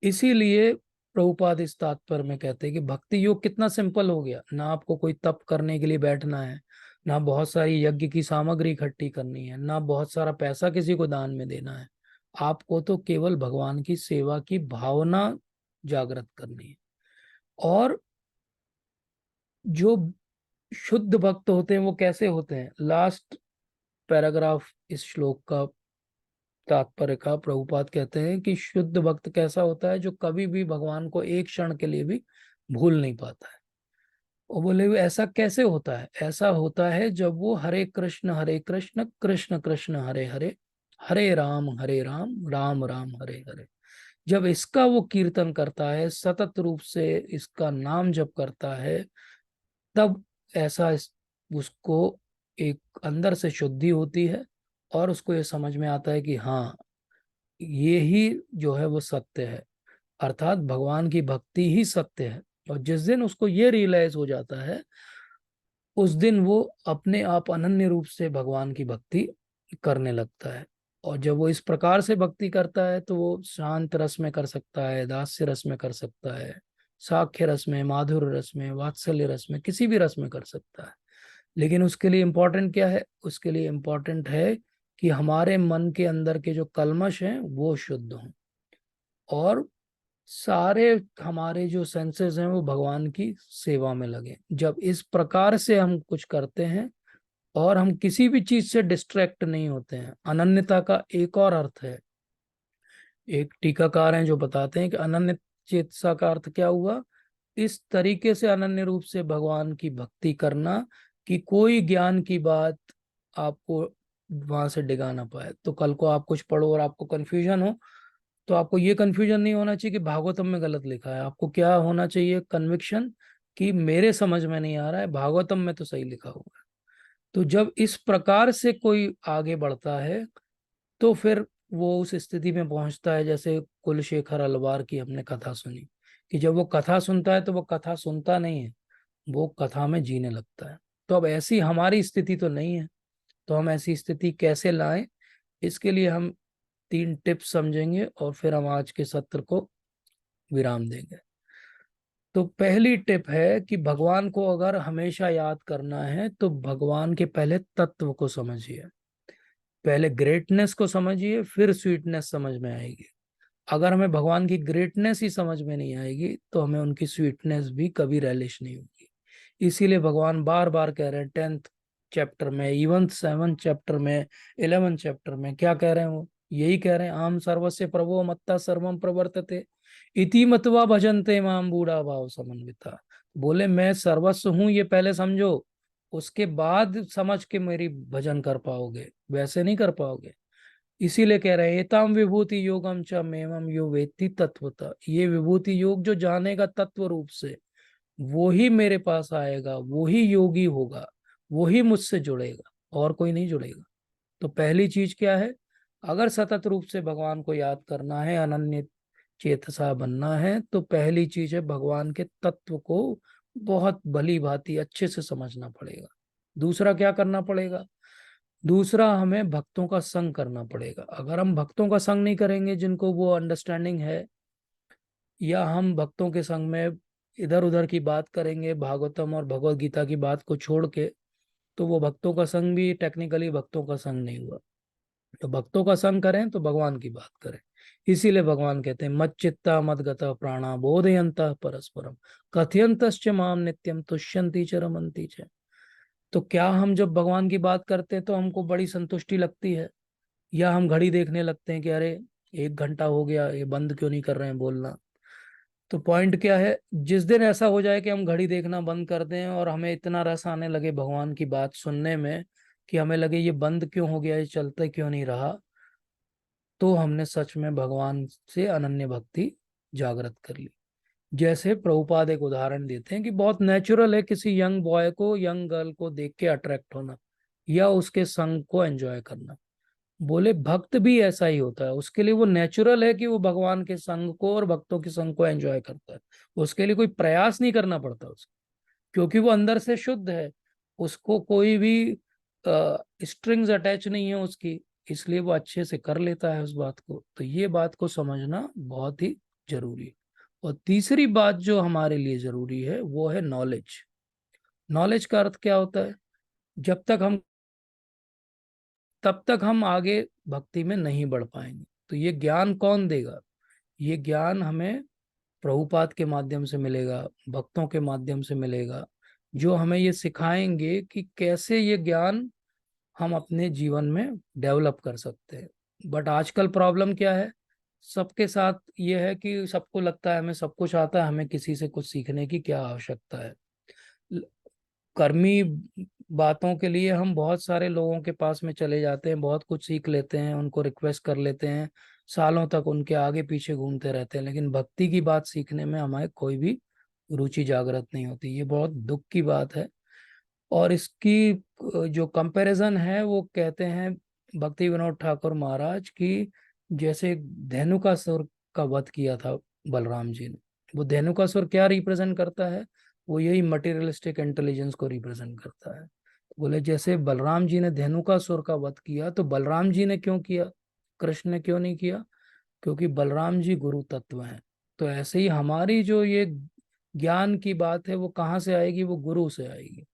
इसीलिए प्रभुपाद इस तात्पर्य में कहते हैं कि भक्ति योग कितना सिंपल हो गया। ना आपको कोई तप करने के लिए बैठना है, ना बहुत सारी यज्ञ की सामग्री इकट्ठी करनी है, ना बहुत सारा पैसा किसी को दान में देना है। आपको तो केवल भगवान की सेवा की भावना जागृत करनी है। और जो शुद्ध भक्त होते हैं वो कैसे होते हैं? लास्ट पैराग्राफ इस श्लोक का तात्पर्य का प्रभुपाद कहते हैं कि शुद्ध भक्त कैसा होता है? जो कभी भी भगवान को एक क्षण के लिए भी भूल नहीं पाता है। और बोले हुए ऐसा कैसे होता है? ऐसा होता है जब वो हरे कृष्ण कृष्ण कृष्ण हरे हरे, हरे राम राम राम हरे हरे, जब इसका वो कीर्तन करता है, सतत रूप से इसका नाम जप करता है, तब ऐसा उसको एक अंदर से शुद्धि होती है और उसको ये समझ में आता है कि हाँ, ये ही जो है वो सत्य है, अर्थात भगवान की भक्ति ही सत्य है। और जिस दिन उसको ये रियलाइज हो जाता है, उस दिन वो अपने आप अनन्य रूप से भगवान की भक्ति करने लगता है। और जब वो इस प्रकार से भक्ति करता है तो वो शांत रस में कर सकता है, दास्य रस में कर सकता है, साख्य रस में, माधुर्य रस में, वात्सल्य रस में, किसी भी रस में कर सकता है। लेकिन उसके लिए इम्पोर्टेंट क्या है? उसके लिए इम्पोर्टेंट है कि हमारे मन के अंदर के जो कल्मश हैं वो शुद्ध हों, और सारे हमारे जो सेंसेस हैं वो भगवान की सेवा में लगे। जब इस प्रकार से हम कुछ करते हैं और हम किसी भी चीज से डिस्ट्रैक्ट नहीं होते हैं। अनन्यता का एक और अर्थ है, एक टीकाकार हैं जो बताते हैं कि अनन्य चेतसा का अर्थ क्या हुआ? इस तरीके से अनन्य रूप से भगवान की भक्ति करना कि कोई ज्ञान की बात आपको वहां से डिगा ना पाए। तो कल को आप कुछ पढ़ो और आपको कंफ्यूजन हो, तो आपको ये कंफ्यूजन नहीं होना चाहिए कि भागवतम में गलत लिखा है। आपको क्या होना चाहिए? कन्विक्शन कि मेरे समझ में नहीं आ रहा है, भागवतम में तो सही लिखा हुआ है। तो जब इस प्रकार से कोई आगे बढ़ता है तो फिर वो उस स्थिति में पहुंचता है, जैसे कुलशेखर अलवार की हमने कथा सुनी, कि जब वो कथा सुनता है तो वो कथा सुनता नहीं है, वो कथा में जीने लगता है। तो अब ऐसी हमारी स्थिति तो नहीं है, तो हम ऐसी स्थिति कैसे लाएं? इसके लिए हम 3 टिप्स समझेंगे और फिर हम आज के सत्र को विराम देंगे। तो पहली टिप है कि भगवान को अगर हमेशा याद करना है तो भगवान के पहले तत्व को समझिए, पहले ग्रेटनेस को समझिए, फिर स्वीटनेस समझ में आएगी। अगर हमें भगवान की ग्रेटनेस ही समझ में नहीं आएगी तो हमें उनकी स्वीटनेस भी कभी रियलाइज नहीं होगी। इसीलिए भगवान बार बार कह रहे हैं 10th चैप्टर में, इवन 7th चैप्टर में, 11th चैप्टर में, क्या कह रहे हैं वो? यही कह रहे हैं, आम सर्वस्य प्रभो मत्ता सर्वम प्रवर्तते इति मत्वा भजन्ते माम बूढ़ा भाव समन्विता। बोले मैं सर्वस्व हूं ये पहले समझो, उसके बाद समझ के मेरी भजन कर पाओगे, वैसे नहीं कर पाओगे। इसीलिए कह रहे हैं एताम विभूति योगम च मेवम यो वेत्ति तत्वतः, ये विभूति योग जो जानेगा तत्व रूप से वो ही मेरे पास आएगा, वो ही योगी होगा, वो ही मुझसे जुड़ेगा, और कोई नहीं जुड़ेगा। तो पहली चीज क्या है, अगर सतत रूप से भगवान को याद करना है, अनन्य चेतसा बनना है, तो पहली चीज है भगवान के तत्व को बहुत भली भांति अच्छे से समझना पड़ेगा। दूसरा क्या करना पड़ेगा, दूसरा हमें भक्तों का संग करना पड़ेगा। अगर हम भक्तों का संग नहीं करेंगे जिनको वो अंडरस्टैंडिंग है, या हम भक्तों के संग में इधर उधर की बात करेंगे, भागवतम और भगवत गीता की बात को छोड़ के, तो वो भक्तों का संग भी टेक्निकली भक्तों का संग नहीं हुआ। तो भक्तों का संग करें तो भगवान की बात करें। इसीलिए भगवान कहते हैं मत चित्ता मत गता प्राणा बोधयंता परस्परम कथयंतश्च माम नित्यम तुष्यंती च रमंती च। तो क्या हम जब भगवान की बात करते हैं तो हमको बड़ी संतुष्टि लगती है, या हम घड़ी देखने लगते हैं कि अरे 1 घंटा हो गया, ये बंद क्यों नहीं कर रहे हैं बोलना। तो पॉइंट क्या है, जिस दिन ऐसा हो जाए कि हम घड़ी देखना बंद कर दें और हमें इतना रस आने लगे भगवान की बात सुनने में कि हमें लगे ये बंद क्यों हो गया, ये चलते क्यों नहीं रहा, तो हमने सच में भगवान से अनन्य भक्ति जागृत कर ली। जैसे प्रभुपाद एक उदाहरण देते हैं कि बहुत नेचुरल है किसी यंग बॉय को, यंग गर्ल को देख के अट्रैक्ट होना या उसके संग को एंजॉय करना। बोले भक्त भी ऐसा ही होता है, उसके लिए वो नेचुरल है कि वो भगवान के संग को और भक्तों के संग को एंजॉय करता है। उसके लिए कोई प्रयास नहीं करना पड़ता उसको, क्योंकि वो अंदर से शुद्ध है, उसको कोई भी स्ट्रिंग्स अटैच नहीं है उसकी, इसलिए वो अच्छे से कर लेता है उस बात को। तो ये बात को समझना बहुत ही जरूरी है। और तीसरी बात जो हमारे लिए जरूरी है वो है नॉलेज। नॉलेज का अर्थ क्या होता है, जब तक हम तब तक हम आगे भक्ति में नहीं बढ़ पाएंगे। तो ये ज्ञान कौन देगा, ये ज्ञान हमें प्रभुपाद के माध्यम से मिलेगा, भक्तों के माध्यम से मिलेगा, जो हमें ये सिखाएंगे कि कैसे ये ज्ञान हम अपने जीवन में डेवलप कर सकते हैं। बट आजकल प्रॉब्लम क्या है, सबके साथ ये है कि सबको लगता है हमें सब कुछ आता है, हमें किसी से कुछ सीखने की क्या आवश्यकता है। कर्मी बातों के लिए हम बहुत सारे लोगों के पास में चले जाते हैं, बहुत कुछ सीख लेते हैं, उनको रिक्वेस्ट कर लेते हैं, सालों तक उनके आगे पीछे घूमते रहते हैं, लेकिन भक्ति की बात सीखने में हमारे कोई भी रुचि जागृत नहीं होती। ये बहुत दुख की बात है। और इसकी जो कंपैरिजन है वो कहते हैं भक्ति विनोद ठाकुर महाराज की, जैसे धेनुकासुर का वध किया था बलराम जी ने। वो धेनुकासुर क्या रिप्रेजेंट करता है, वो यही मटेरियलिस्टिक इंटेलिजेंस को रिप्रेजेंट करता है। बोले जैसे बलराम जी ने धेनुकासुर का वध किया, तो बलराम जी ने क्यों किया, कृष्ण ने क्यों नहीं किया, क्योंकि बलराम जी गुरु तत्व हैं। तो ऐसे ही हमारी जो ये ज्ञान की बात है वो कहाँ से आएगी, वो गुरु से आएगी।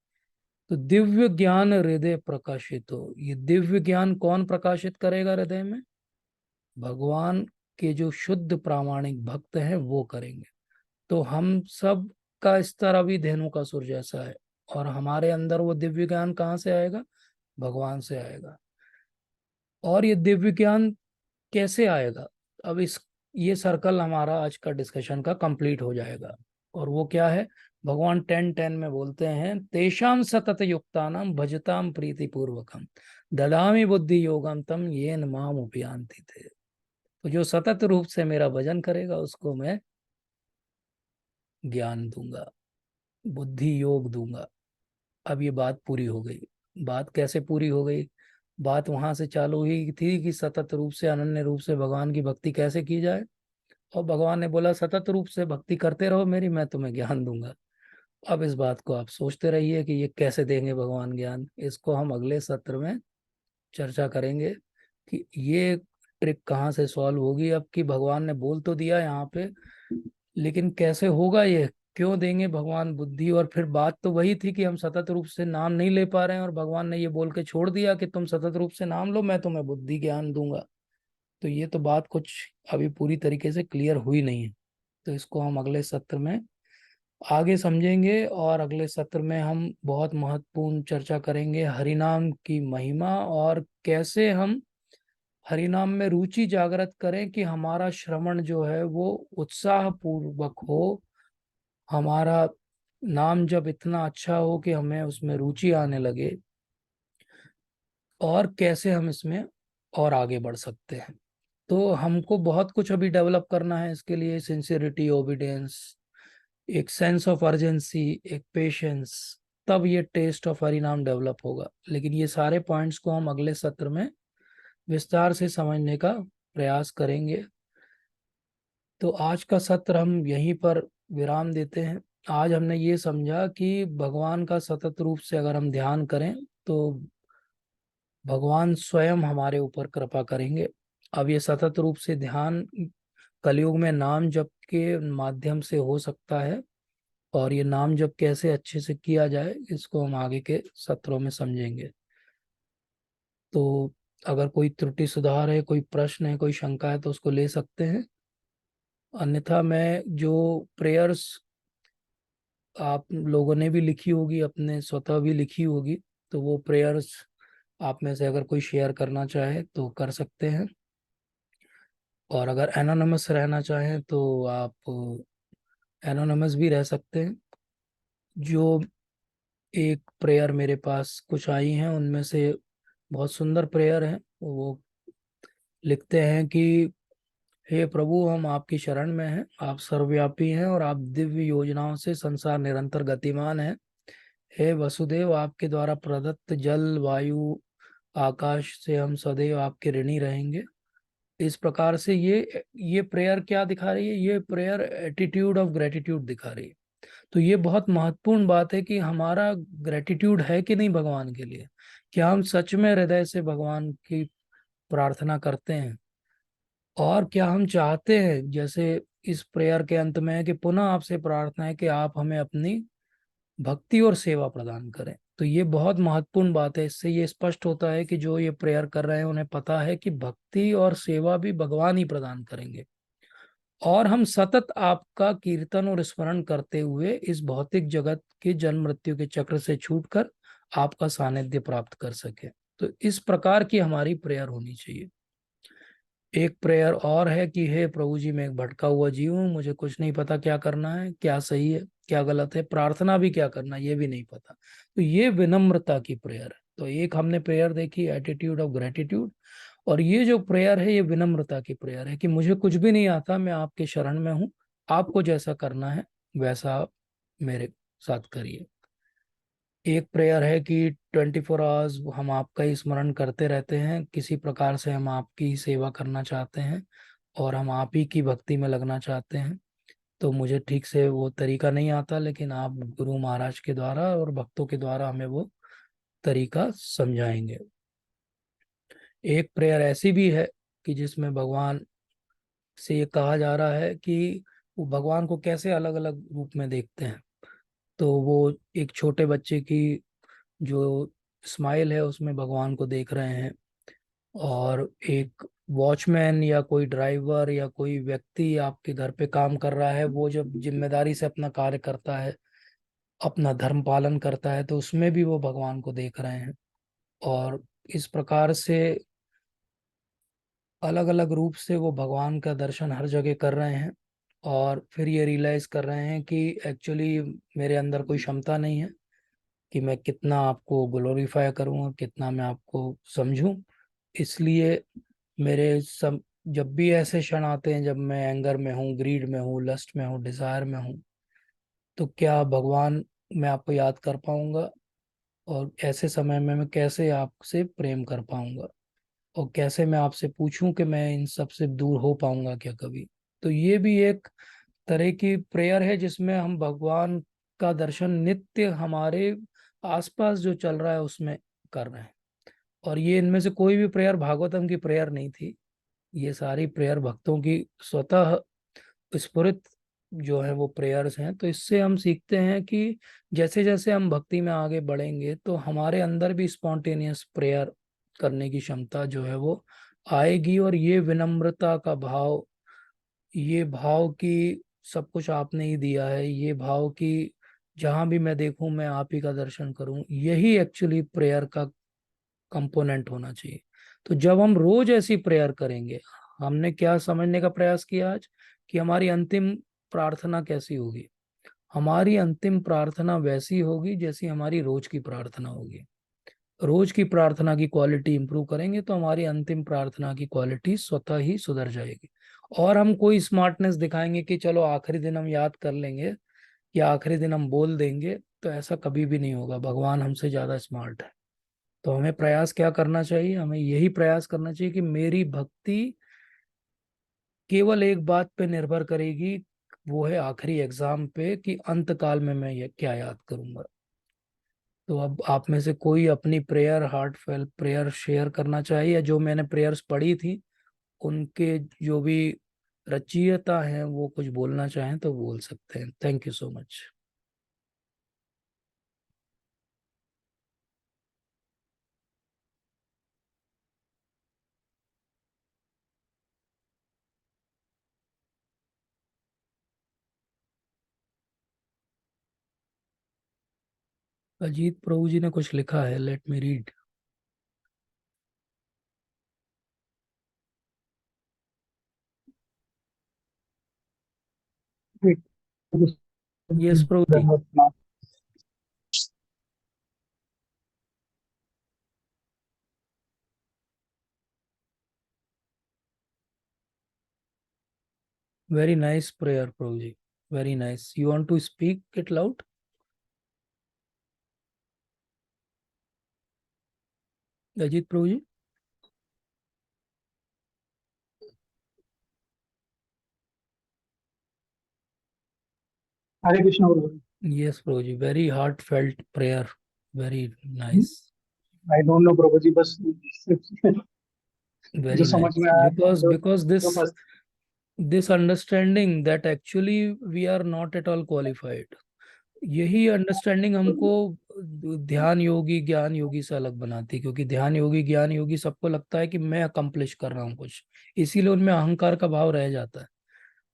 तो दिव्य ज्ञान हृदय प्रकाशित हो, ये दिव्य ज्ञान कौन प्रकाशित करेगा हृदय में, भगवान के जो शुद्ध प्रामाणिक भक्त हैं वो करेंगे। तो हम सब का स्तर अभी धेनुकासुर जैसा है, और हमारे अंदर वो दिव्य ज्ञान कहाँ से आएगा, भगवान से आएगा। और ये दिव्य ज्ञान कैसे आएगा, अब इस ये सर्कल हमारा आज का डिस्कशन का कंप्लीट हो जाएगा। और वो क्या है, भगवान 10:10 में बोलते हैं तेषाम सतत युक्तानाम भजताम प्रीति पूर्वकम ददामि बुद्धि योगम तम येन माम उपयांति थे। तो जो सतत रूप से मेरा भजन करेगा उसको मैं ज्ञान दूंगा, बुद्धि योग दूंगा। अब ये बात पूरी हो गई। बात कैसे पूरी हो गई, बात वहां से चालू हुई थी कि सतत रूप से अनन्य रूप से भगवान की भक्ति कैसे की जाए, और भगवान ने बोला सतत रूप से भक्ति करते रहो मेरी, मैं तुम्हें ज्ञान दूंगा। अब इस बात को आप सोचते रहिए कि ये कैसे देंगे भगवान ज्ञान। इसको हम अगले सत्र में चर्चा करेंगे कि ये ट्रिक कहाँ से सॉल्व होगी। अब कि भगवान ने बोल तो दिया यहाँ पे, लेकिन कैसे होगा ये, क्यों देंगे भगवान बुद्धि। और फिर बात तो वही थी कि हम सतत रूप से नाम नहीं ले पा रहे हैं, और भगवान ने ये बोल के छोड़ दिया कि तुम सतत रूप से नाम लो, मैं तुम्हें बुद्धि ज्ञान दूंगा। तो ये तो बात कुछ अभी पूरी तरीके से क्लियर हुई नहीं है। तो इसको हम अगले सत्र में आगे समझेंगे, और अगले सत्र में हम बहुत महत्वपूर्ण चर्चा करेंगे हरिनाम की महिमा, और कैसे हम हरिनाम में रुचि जागृत करें कि हमारा श्रवण जो है वो उत्साह पूर्वक हो, हमारा नाम जब इतना अच्छा हो कि हमें उसमें रुचि आने लगे, और कैसे हम इसमें और आगे बढ़ सकते हैं। तो हमको बहुत कुछ अभी डेवलप करना है इसके लिए, सिंसियरिटी, ओबीडियंस, एक सेंस ऑफ अर्जेंसी, एक पेशेंस, तब ये टेस्ट ऑफ हरि नाम डेवलप होगा। लेकिन ये सारे पॉइंट्स को हम अगले सत्र में विस्तार से समझने का प्रयास करेंगे। तो आज का सत्र हम यहीं पर विराम देते हैं। आज हमने ये समझा कि भगवान का सतत रूप से अगर हम ध्यान करें तो भगवान स्वयं हमारे ऊपर कृपा करेंगे। अब ये सतत रूप से ध्यान कलयुग में नाम जप के माध्यम से हो सकता है, और ये नाम जप कैसे अच्छे से किया जाए इसको हम आगे के सत्रों में समझेंगे। तो अगर कोई त्रुटि सुधार है, कोई प्रश्न है, कोई शंका है तो उसको ले सकते हैं। अन्यथा मैं जो प्रेयर्स आप लोगों ने भी लिखी होगी, अपने स्वतः भी लिखी होगी, तो वो प्रेयर्स आप में से अगर कोई शेयर करना चाहे तो कर सकते हैं। और अगर एनोनिमस रहना चाहें तो आप एनोनिमस भी रह सकते हैं। जो एक प्रेयर मेरे पास कुछ आई हैं उनमें से बहुत सुंदर प्रेयर है। वो लिखते हैं कि हे प्रभु, हम आपकी शरण में हैं, आप सर्वव्यापी हैं और आप दिव्य योजनाओं से संसार निरंतर गतिमान है। हे वसुदेव, आपके द्वारा प्रदत्त जल, वायु, आकाश से हम सदैव आपके ऋणी रहेंगे। इस प्रकार से ये प्रेयर क्या दिखा रही है? ये प्रेयर एटीट्यूड ऑफ ग्रेटिट्यूड दिखा रही है। तो ये बहुत महत्वपूर्ण बात है कि हमारा ग्रेटिट्यूड है कि नहीं भगवान के लिए। क्या हम सच में हृदय से भगवान की प्रार्थना करते हैं? और क्या हम चाहते हैं, जैसे इस प्रेयर के अंत में है कि पुनः आपसे प्रार्थना है कि आप हमें अपनी भक्ति और सेवा प्रदान करें। तो ये बहुत महत्वपूर्ण बात है। इससे ये स्पष्ट होता है कि जो ये प्रेयर कर रहे हैं उन्हें पता है कि भक्ति और सेवा भी भगवान ही प्रदान करेंगे। और हम सतत आपका कीर्तन और स्मरण करते हुए इस भौतिक जगत के जन्म मृत्यु के चक्र से छूटकर आपका सानिध्य प्राप्त कर सके। तो इस प्रकार की हमारी प्रेयर होनी चाहिए। एक प्रेयर और है कि हे प्रभु जी, मैं एक भटका हुआ जीव हूँ, मुझे कुछ नहीं पता क्या करना है, क्या सही है क्या गलत है, प्रार्थना भी क्या करना ये भी नहीं पता। तो ये विनम्रता की प्रेयर है। तो एक हमने प्रेयर देखी एटीट्यूड ऑफ ग्रेटिट्यूड, और ये जो प्रेयर है ये विनम्रता की प्रेयर है कि मुझे कुछ भी नहीं आता, मैं आपके शरण में हूँ, आपको जैसा करना है वैसा मेरे साथ करिए। एक प्रेयर है कि 24 आवर्स हम आपका ही स्मरण करते रहते हैं, किसी प्रकार से हम आपकी ही सेवा करना चाहते हैं और हम आप ही की भक्ति में लगना चाहते हैं। तो मुझे ठीक से वो तरीका नहीं आता, लेकिन आप गुरु महाराज के द्वारा और भक्तों के द्वारा हमें वो तरीका समझाएंगे। एक प्रेयर ऐसी भी है कि जिसमें भगवान से ये कहा जा रहा है कि वो भगवान को कैसे अलग अलग रूप में देखते हैं। तो वो एक छोटे बच्चे की जो स्माइल है उसमें भगवान को देख रहे हैं, और एक वॉचमैन या कोई ड्राइवर या कोई व्यक्ति आपके घर पे काम कर रहा है, वो जब जिम्मेदारी से अपना कार्य करता है, अपना धर्म पालन करता है, तो उसमें भी वो भगवान को देख रहे हैं। और इस प्रकार से अलग अलग रूप से वो भगवान का दर्शन हर जगह कर रहे हैं, और फिर ये रियलाइज कर रहे हैं कि एक्चुअली मेरे अंदर कोई क्षमता नहीं है कि मैं कितना आपको ग्लोरीफाई करूं और कितना मैं आपको समझूं। इसलिए मेरे सब जब भी ऐसे क्षण आते हैं जब मैं एंगर में हूँ, ग्रीड में हूँ, लस्ट में हूँ, डिजायर में हूँ, तो क्या भगवान मैं आपको याद कर पाऊंगा? और ऐसे समय में मैं कैसे आपसे प्रेम कर पाऊंगा? और कैसे मैं आपसे पूछूं कि मैं इन सब से दूर हो पाऊंगा क्या कभी? तो ये भी एक तरह की प्रेयर है जिसमें हम भगवान का दर्शन नित्य हमारे आसपास जो चल रहा है उसमें कर रहे हैं। और ये इनमें से कोई भी प्रेयर भागवतम की प्रेयर नहीं थी। ये सारी प्रेयर भक्तों की स्वतः स्फुरित जो है वो प्रेयर्स हैं। तो इससे हम सीखते हैं कि जैसे जैसे हम भक्ति में आगे बढ़ेंगे तो हमारे अंदर भी स्पॉन्टेनियस प्रेयर करने की क्षमता जो है वो आएगी। और ये विनम्रता का भाव, ये भाव कि सब कुछ आपने ही दिया है, ये भाव कि जहां भी मैं देखूं मैं आप ही का दर्शन करूं, यही एक्चुअली प्रेयर का कंपोनेंट होना चाहिए। तो जब हम रोज ऐसी प्रेयर करेंगे, हमने क्या समझने का प्रयास किया आज कि हमारी अंतिम प्रार्थना कैसी होगी? हमारी अंतिम प्रार्थना वैसी होगी जैसी हमारी रोज की प्रार्थना होगी। रोज की प्रार्थना की क्वालिटी इंप्रूव करेंगे तो हमारी अंतिम प्रार्थना की क्वालिटी स्वतः ही सुधर जाएगी। और हम कोई स्मार्टनेस दिखाएंगे कि चलो आखिरी दिन हम याद कर लेंगे, कि आखिरी दिन हम बोल देंगे, तो ऐसा कभी भी नहीं होगा। भगवान हमसे ज्यादा स्मार्ट है। तो हमें प्रयास क्या करना चाहिए? हमें यही प्रयास करना चाहिए कि मेरी भक्ति केवल एक बात पे निर्भर करेगी, वो है आखिरी एग्जाम पे, कि अंत काल में मैं ये क्या याद करूंगा। तो अब आप में से कोई अपनी प्रेयर, हार्टफेल्ट प्रेयर शेयर करना चाहिए, या जो मैंने प्रेयर्स पढ़ी थी उनके जो भी रचयिता हैं वो कुछ बोलना चाहें तो बोल सकते हैं। Thank you so much. Ajit Prabhu ji ने कुछ लिखा है, let me read. Yes Prabhu ji. Very nice prayer Prabhu ji, very nice. You want to speak it loud? Ajit Prabhu ji. Hare Krishna Prabhu. Yes Prabhu ji, very heartfelt prayer, very nice, I don't know Prabhu ji, बस सिर्फ वेरी जो समझ नाइस। में आया था, बिकॉज जो बस this understanding that actually we are not at all qualified, यही अंडरस्टैंडिंग हमको ध्यान योगी ज्ञान योगी से अलग बनाती है। क्योंकि ध्यान योगी ज्ञान योगी सबको लगता है कि मैं अकम्प्लिश कर रहा हूँ कुछ, इसीलिए उनमें अहंकार का भाव रह जाता है।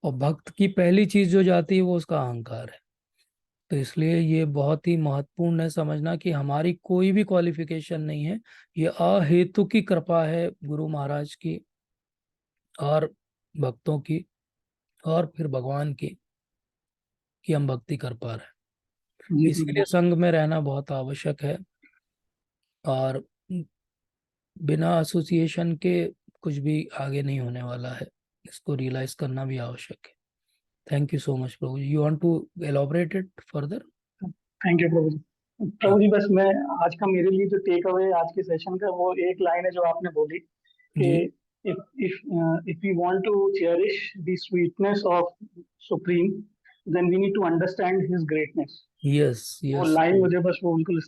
और भक्त की पहली चीज जो जाती है वो उसका अहंकार है। तो इसलिए ये बहुत ही महत्वपूर्ण है समझना कि हमारी कोई भी क्वालिफिकेशन नहीं है, ये अहेतु की कृपा है गुरु महाराज की और भक्तों की और फिर भगवान की, कि हम भक्ति कर पा रहे हैं। जी इसीलिए संघ में रहना बहुत आवश्यक है, और बिना एसोसिएशन के कुछ भी आगे नहीं होने वाला है, इसको रियलाइज करना भी आवश्यक है। Thank you so much Prabhu ji. You want to elaborate it further? Thank you Prabhu ji. Prabhu ji, बस मैं आज का मेरे लिए जो टेक अवे आज के सेशन का, वो एक लाइन है जो आपने बोली कि जी if we want to cherish the sweetness of supreme, then we need to understand his greatness. Yes वो यस। लाइन मुझे बस वो बिल्कुल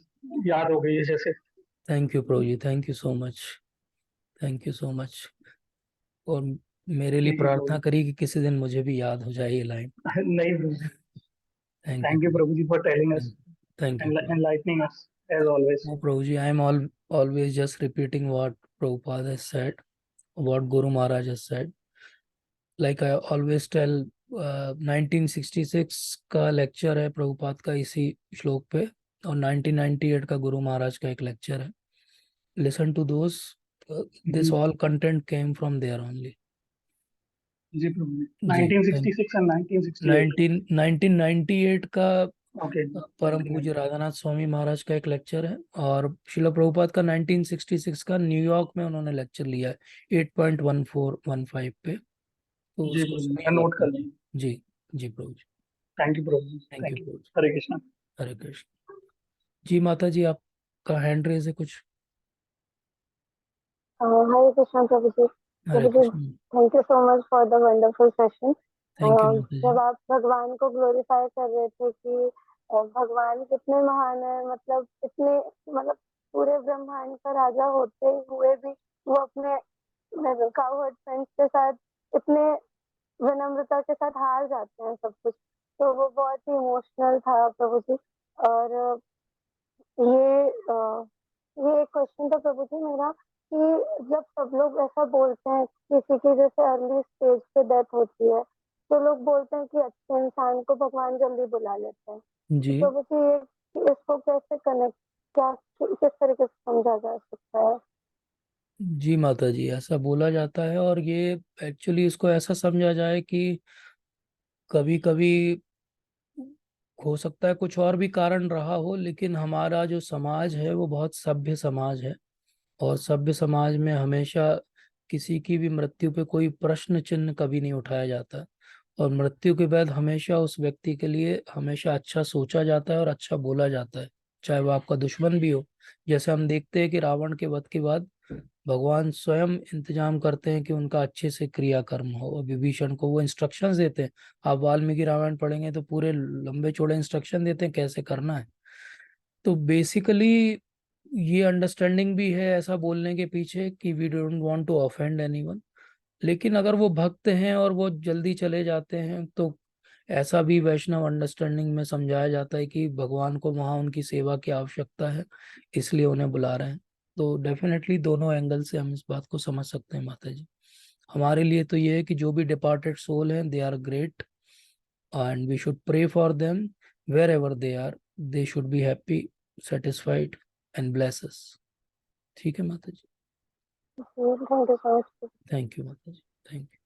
याद हो गई है जैसे। Thank you Prabhu ji, thank you so much, thank you so much. और मेरे लिए ठीक है प्रार्थना प्रभु करिए कि किसी दिन मुझे भी याद हो जाए ये लाइन। जी। नहीं Prabhu ji, thank thank you you, Prabhu ji for telling us thank you and Prabhu. enlightening us as always. No, Prabhuji, I am always just repeating what Prabhupada has said, what Guru Maharaj has said. Like I always tell, 1966 का lecture है प्रभुपाद का इसी श्लोक पे, और 1998 का गुरु महाराज का एक लेक्चर है। Listen to those, this all content came from there only. जी प्रभु जी। जी 1966 and 1968. 1998 का ओके। परम पूज्य राधानाथ स्वामी महाराज का एक लेक्चर है, और शिला प्रभुपाद का 1966 का न्यूयॉर्क में उन्होंने लेक्चर लिया है 8.1415 पे। तो जी उसको प्रभु जी, मैं सुनिएगा नोट कर प्रभु जी। लूँ। जी जी Prabhu ji. Thank you Prabhu ji, thank you thank you. Prabhu ji. Hare Krishna. Hare Krishna. जी माता जी, आपका हैंड रेज है कुछ? Hare Krishna Prabhu ji. Hare Prabhu ji, Krishna. Thank you so much for the wonderful session. Thank you माता जी। जब आप भगवान को ग्लोरीफाई कर रहे थे कि भगवान कितने महान है, मतलब इतने, मतलब पूरे ब्रह्मांड का राजा होते हुए भी वो अपने काउहर्ड फ्रेंड्स के साथ इतने विनम्रता के साथ हार जाते हैं सब कुछ, तो वो बहुत ही इमोशनल था प्रभु जी। और ये एक क्वेश्चन था प्रभु जी मेरा, कि जब सब लोग ऐसा बोलते हैं, किसी की जैसे अर्ली स्टेज पे डेथ होती है, तो लोग बोलते हैं कि अच्छे इंसान को भगवान जल्दी बुला लेते हैं। जी तो प्रभु जी, ये इसको कैसे कनेक्ट, क्या किस तरीके से समझा जा सकता है? जी माता जी, ऐसा बोला जाता है, और ये एक्चुअली इसको ऐसा समझा जाए कि कभी कभी हो सकता है कुछ और भी कारण रहा हो, लेकिन हमारा जो समाज है वो बहुत सभ्य समाज है, और सभ्य समाज में हमेशा किसी की भी मृत्यु पे कोई प्रश्न चिन्ह कभी नहीं उठाया जाता। और मृत्यु के बाद हमेशा उस व्यक्ति के लिए हमेशा अच्छा सोचा जाता है और अच्छा बोला जाता है, चाहे वो आपका दुश्मन भी हो। जैसे हम देखते हैं कि रावण के वध के बाद भगवान स्वयं इंतजाम करते हैं कि उनका अच्छे से क्रियाकर्म हो, और विभीषण को वो इंस्ट्रक्शंस देते हैं। आप वाल्मीकि रामायण पढ़ेंगे तो पूरे लंबे चौड़े इंस्ट्रक्शन देते हैं कैसे करना है। तो बेसिकली ये अंडरस्टैंडिंग भी है ऐसा बोलने के पीछे कि we don't want to offend anyone. लेकिन अगर वो भक्त हैं और वो जल्दी चले जाते हैं तो ऐसा भी वैष्णव अंडरस्टैंडिंग में समझाया जाता है कि भगवान को वहाँ उनकी सेवा की आवश्यकता है, इसलिए उन्हें बुला रहे हैं। तो डेफिनेटली दोनों एंगल से हम इस बात को समझ सकते हैं माता जी। हमारे लिए तो ये है कि जो भी डिपार्टेड सोल हैं they are great and we should pray for them wherever they are, they should be happy, satisfied and bless us. ठीक है माता जी, thank you so much. Thank you माता जी, थैंक यू।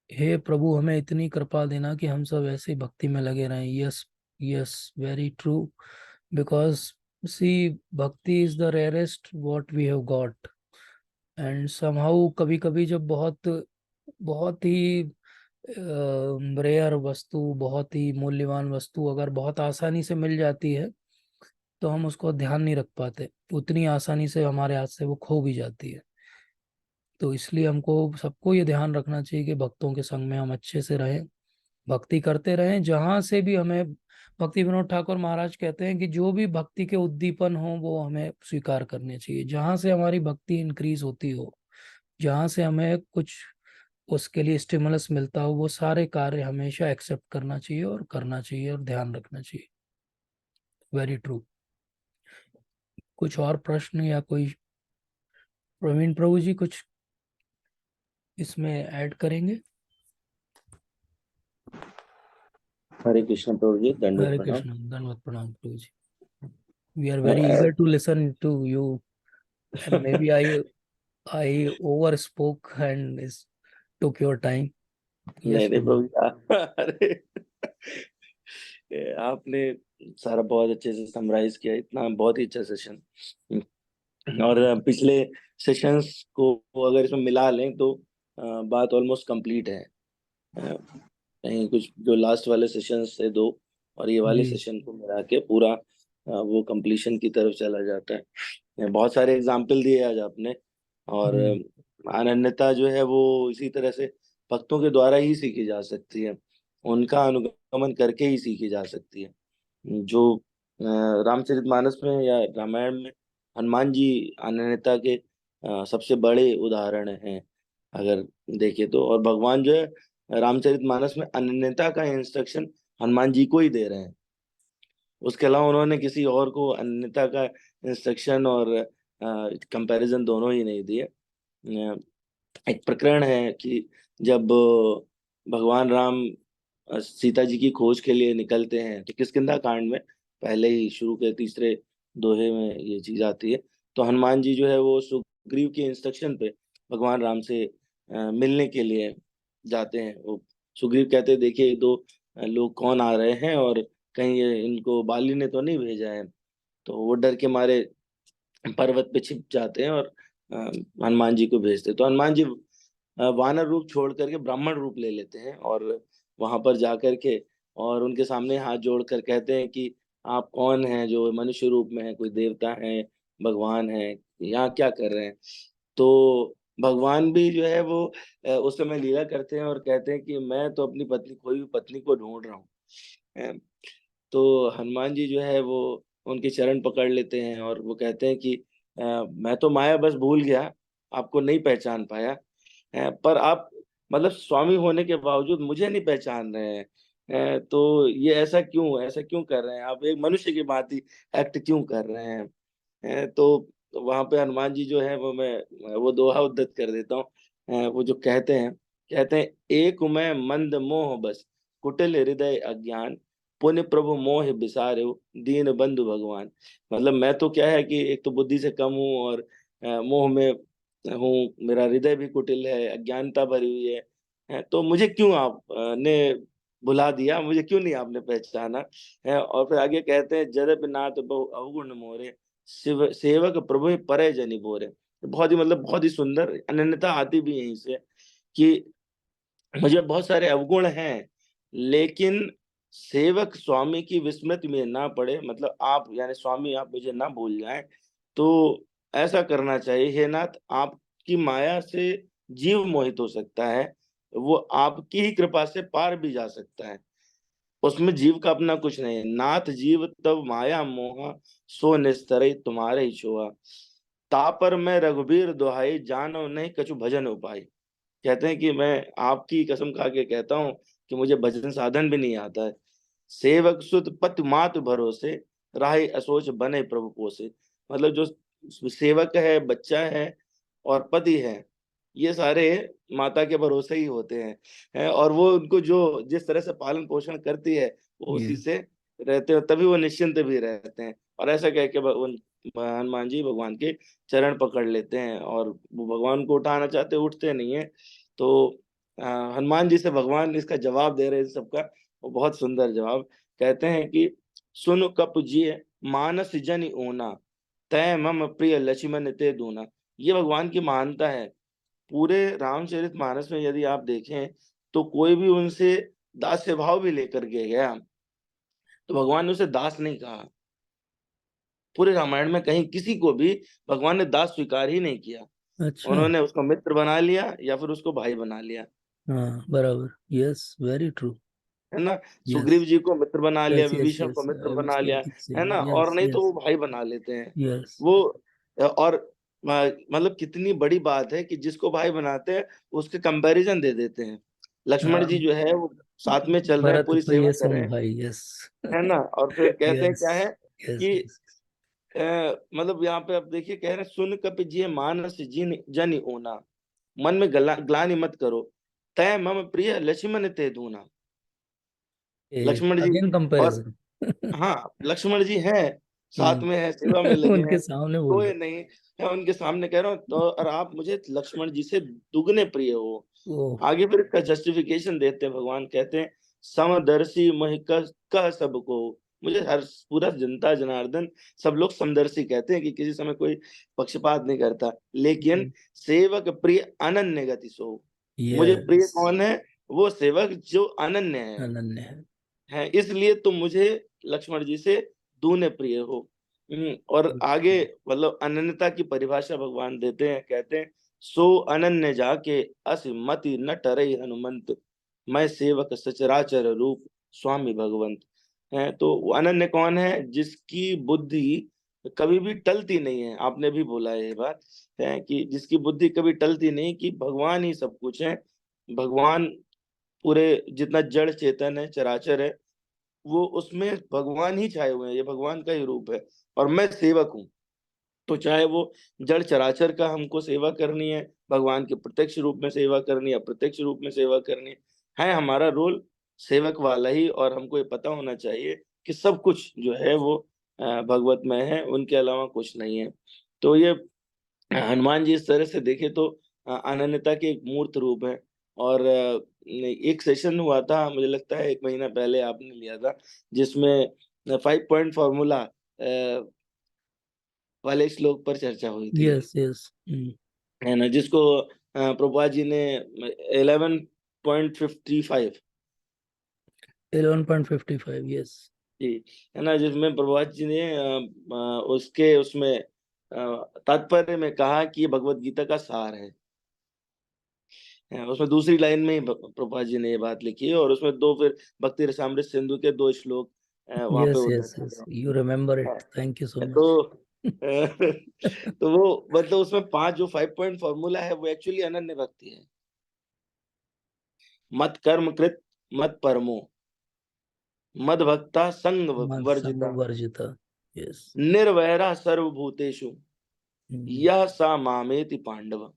हे प्रभु, हमें इतनी कृपा देना कि हम सब ऐसे भक्ति में लगे रहें। Yes yes, very true, because see bhakti is the rarest what we have got. And somehow कभी कभी जब बहुत बहुत ही रेयर वस्तु, बहुत ही मूल्यवान वस्तु अगर बहुत आसानी से मिल जाती है तो हम उसको ध्यान नहीं रख पाते, उतनी आसानी से हमारे हाथ से वो खो भी जाती है। तो इसलिए हमको सबको ये ध्यान रखना चाहिए कि भक्तों के संग में हम अच्छे से रहें, भक्ति करते रहें। जहाँ से भी हमें, भक्ति विनोद ठाकुर महाराज कहते हैं कि जो भी भक्ति के उद्दीपन हो वो हमें स्वीकार करने चाहिए। जहाँ से हमारी भक्ति इंक्रीज होती हो, जहाँ से हमें कुछ उसके लिए स्टिमुलस मिलता हो, वो सारे कार्य हमेशा एक्सेप्ट करना चाहिए और करना चाहिए और ध्यान रखना चाहिए। Very true. कुछ और प्रश्न या कोई, प्रवीण प्रभु जी कुछ इसमें ऐड करेंगे? हरे कृष्ण प्रभु जी, दंडवत हरे प्रणाम। कृष्ण, धन्यवाद, प्रणाम प्रभु जी। We are very eager to listen to you, and maybe I overspoke and took your time. Yes, नहीं नहीं Prabhu. प्रभु जी, अरे आपने सारा बहुत अच्छे से समराइज किया, इतना बहुत ही अच्छा सेशन। और पिछले सेशंस को अगर इसमें मिला लें तो बात ऑलमोस्ट कंप्लीट है। कहीं कुछ जो लास्ट वाले सेशंस थे दो और ये वाले जी। सेशन को मिला के पूरा वो कंप्लीशन की तरफ चला जाता है। बहुत सारे एग्जाम्पल दिए आज आपने, और अनन्यता जो है वो इसी तरह से भक्तों के द्वारा ही सीखी जा सकती है, उनका अनुगमन करके ही सीखी जा सकती है। जो रामचरितमानस में या रामायण में हनुमान जी अनन्यता के सबसे बड़े उदाहरण हैं अगर देखे तो। और भगवान जो है रामचरितमानस में अनन्यता का इंस्ट्रक्शन हनुमान जी को ही दे रहे हैं, उसके अलावा उन्होंने किसी और को अनन्यता का इंस्ट्रक्शन और कंपैरिजन दोनों ही नहीं दिए। एक प्रकरण है कि जब भगवान राम सीता जी की खोज के लिए निकलते हैं तो किष्किंधा कांड में पहले ही शुरू के तीसरे दोहे में ये चीज आती है। तो हनुमान जी जो है वो सुग्रीव के इंस्ट्रक्शन पे भगवान राम से मिलने के लिए जाते हैं। वो सुग्रीव कहते हैं देखिए दो लोग कौन आ रहे हैं और कहीं ये इनको बाली ने तो नहीं भेजा है। तो वो डर के मारे पर्वत पे छिप जाते हैं और हनुमान जी को भेजते हैं। तो हनुमान जी वानर रूप छोड़ करके ब्राह्मण रूप ले लेते हैं और वहां पर जाकर के और उनके सामने हाथ जोड़कर कहते हैं कि आप कौन हैं जो मनुष्य रूप में है, कोई देवता है, भगवान है, यहाँ क्या कर रहे हैं। तो भगवान भी जो है वो उस समय लीला करते हैं और कहते हैं कि मैं तो अपनी पत्नी, खोई हुई पत्नी को ढूंढ रहा हूँ। तो हनुमान जी जो है वो उनके चरण पकड़ लेते हैं और वो कहते हैं कि मैं तो माया बस भूल गया, आपको नहीं पहचान पाया, पर आप मतलब स्वामी होने के बावजूद मुझे नहीं पहचान रहे हैं। तो ये ऐसा क्यों कर रहे हैं आप, एक मनुष्य की भांति एक्ट क्यों कर रहे हैं। तो वहां पे हनुमान जी जो है वो दोहा उद्धत कर देता हूँ। वो जो कहते हैं एक मैं मंद मोह बस, कुटिल हृदय अज्ञान, पुण्य प्रभु मोह बिसारे, दीन बंधु भगवान। मतलब मैं तो क्या है कि एक तो बुद्धि से कम हूँ और मोह में हूँ, मेरा हृदय भी कुटिल है, अज्ञानता भरी हुई है। तो मुझे क्यों आप ने भुला दिया, मुझे क्यों नहीं आपने पहचाना है। और फिर आगे कहते हैं जदप नाथ बहु अवगुण मोरे, शिव सेवक प्रभु परे जनि बोरे। बहुत ही मतलब बहुत ही सुंदर अनन्यता आती भी यहीं से कि मुझे बहुत सारे अवगुण हैं, लेकिन सेवक स्वामी की विस्मृति में ना पड़े, मतलब आप यानी स्वामी आप मुझे ना भूल जाएं, तो ऐसा करना चाहिए। हे नाथ, आपकी माया से जीव मोहित हो सकता है, वो आपकी ही कृपा से पार भी जा सकता है, उसमें जीव का अपना कुछ नहीं है। नाथ जीव तब माया मोहा, सो निस्तरई तुम्हारे ही छोहा। तापर मैं रघुबीर दुहाई, जानो नहीं कछु भजन उपाय। कहते हैं कि मैं आपकी कसम खा के कहता हूँ कि मुझे भजन साधन भी नहीं आता है। सेवक सुत पति मात भरोसे, राही असोच बने प्रभु पोसे। मतलब जो सेवक है, बच्चा है और पति है, ये सारे माता के भरोसे ही होते हैं, और वो उनको जो जिस तरह से पालन पोषण करती है वो उसी ये से रहते हैं, तभी वो निश्चिंत भी रहते हैं। और ऐसा कह के हनुमान जी भगवान के चरण पकड़ लेते हैं, और वो भगवान को उठाना चाहते, उठते नहीं है। तो हनुमान जी से भगवान इसका जवाब दे रहे हैं सबका, वो बहुत सुंदर जवाब। कहते हैं कि सुन कप जिय मानस जन ऊना, तय मम प्रिय लक्ष्मण ते दूना। ये भगवान की महानता है। पूरे रामचरितमानस में यदि आप देखें तो कोई भी उनसे दास्य भाव भी लेकर के गया तो भगवान ने उसे दास नहीं कहा। पूरे रामायण में कहीं किसी को भी भगवान ने दास स्वीकार ही नहीं किया। अच्छा, उन्होंने उसको मित्र बना लिया या फिर उसको भाई बना लिया, हाँ बराबर, यस, वेरी ट्रू, है ना। यस सुग्रीव जी को मित्र बना लिया, यस यस विभीषण को यस, मित्र आई वाज बना लिया, थिंकिंग है सेम, ना, और यस नहीं तो वो यस भाई बना लेते हैं यस, वो। और मतलब कितनी बड़ी बात है कि जिसको भाई बनाते हैं उसके कंपैरिजन दे देते हैं। लक्ष्मण जी जो है वो साथ में चल रहे हैं, भरत पूरी सेवा प्रिय कर रहे सम हैं, भाई, यस है ना, और फिर कहते हैं यस क्या है यस कि यस, मतलब यहाँ पे आप देखिए कह रहे हैं सुन कपि जिय मानस जिन जन ऊना, मन में ग्लानि मत करो, तय मम प्रिय लक्ष्मण ते दूना। लक्ष्मण जी, अगेन और कंपैरिजन हाँ लक्ष्मण जी हैं, साथ में है, सेवा में लगे उनके हैं, सामने बोल कोई रहे, नहीं है उनके सामने, कह रहा हूँ तो, और आप मुझे लक्ष्मण जी से दुगने प्रिय हो। ओ आगे फिर इसका जस्टिफिकेशन देते हैं भगवान, कहते हैं समदर्शी मोहि कह सबको। मुझे हर पूरा जनता जनार्दन सब लोग समदर्शी कहते हैं कि किसी समय कोई पक्षपात नहीं करता, लेकिन सेवक प्रिय अनन्य गति सो। मुझे प्रिय यस, कौन है? वो सेवक जो अनन्य अनन्य है, है, इसलिए तुम मुझे लक्ष्मण जी से दूने प्रिय हो। और आगे मतलब अनन्यता की परिभाषा भगवान देते हैं, कहते हैं सो अनन्य जाके अस मति न टरई हनुमंत, मैं सेवक सचराचर रूप स्वामी भगवंत। है तो वो अनन्य कौन है? जिसकी बुद्धि कभी भी टलती नहीं है। आपने भी बोला है ये बात, है कि जिसकी बुद्धि कभी टलती नहीं, कि भगवान ही सब कुछ है। भगवान पूरे जितना जड़ चेतन है, चराचर है, वो उसमें भगवान ही छाए हुए हैं, ये भगवान का ही रूप है, और मैं सेवक हूँ। तो चाहे वो जड़ चराचर का हमको सेवा करनी है, भगवान के प्रत्यक्ष रूप में सेवा करनी है, अप्रत्यक्ष रूप में सेवा करनी है हमारा रोल सेवक वाला ही। और हमको ये पता होना चाहिए कि सब कुछ जो है वो भगवत में है, उनके अलावा कुछ नहीं है। तो ये हनुमान जी इस तरह से देखे तो अनन्यता के एक मूर्त रूप है। और एक सेशन हुआ था, मुझे लगता है 1 महीना पहले आपने लिया था, जिसमें 5 पॉइंट फॉर्मूला वाले श्लोक पर चर्चा हुई थी, यस यस, है ना, जिसको प्रभुपाद जी ने 11.55 11.55, यस जी, है ना, जिसमें प्रभुपाद जी ने उसके उसमें तात्पर्य में कहा कि ये भगवत गीता का सार है। उसमें दूसरी लाइन में ही प्रभुपाद जी ने ये बात लिखी है, और उसमें दो फिर भक्ति रसामृत सिंधु के 2 श्लोक वहां पे यस यस उद्धृत यस, हैं। You remember it, thank you सो तो मच। तो वो मतलब उसमें 5 जो 5 पॉइंट फॉर्मूला है वो एक्चुअली अनन्य भक्ति है। मत कर्म कृत मत परमो, मद भक्ता संग मन संग वर्जिता, वर्जिता, यस, निर्वैरा सर्वभूतेषु, यह सा मामेति पांडव।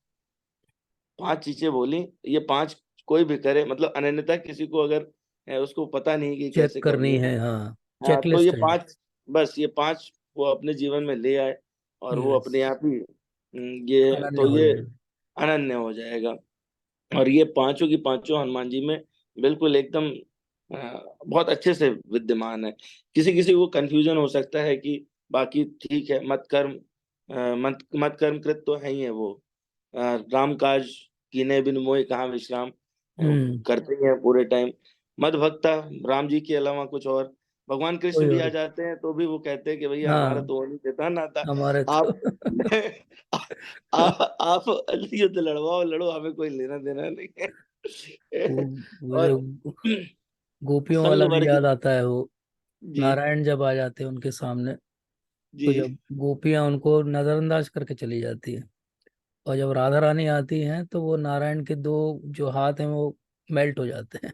5 चीजें बोली, ये 5 कोई भी करे, मतलब अनन्यता किसी को अगर उसको पता नहीं कि चेक कैसे करनी करनी है, है, हाँ, हाँ, तो ये चेकलिस्ट है, 5, बस ये 5 वो अपने जीवन में ले आए, और वो यस, अपने आप ही ये अनन्य तो हो ये जाए, अनन्य हो जाएगा। और ये पांचों की पांचों हनुमान जी में बिल्कुल एकदम बहुत अच्छे से विद्यमान है। किसी किसी को कंफ्यूजन हो सकता है कि बाकी ठीक है, मत कर्म मत मत कर्म कृत तो है ही है वो। राम काज कीने बिन मोहि कहाँ विश्राम, करते ही है पूरे टाइम। मद भक्ता, राम जी के अलावा कुछ और भगवान कृष्ण कोई भी आ और, जाते हैं तो भी वो कहते हैं कि भैया हमारा हाँ तो हो नहीं देता नाता, हमारे तो आप आप युद्ध लड़वाओ, लड़ो, हमें कोई लेना देना नहीं है। वो और जो गोपियों संग वाला भी याद वर्जित, आता है, वो जी नारायण जब आ जाते हैं उनके सामने, तो जी जब गोपियां उनको नजरअंदाज करके चली जाती है, और जब राधा रानी आती हैं तो वो नारायण के दो जो हाथ हैं वो मेल्ट हो जाते हैं,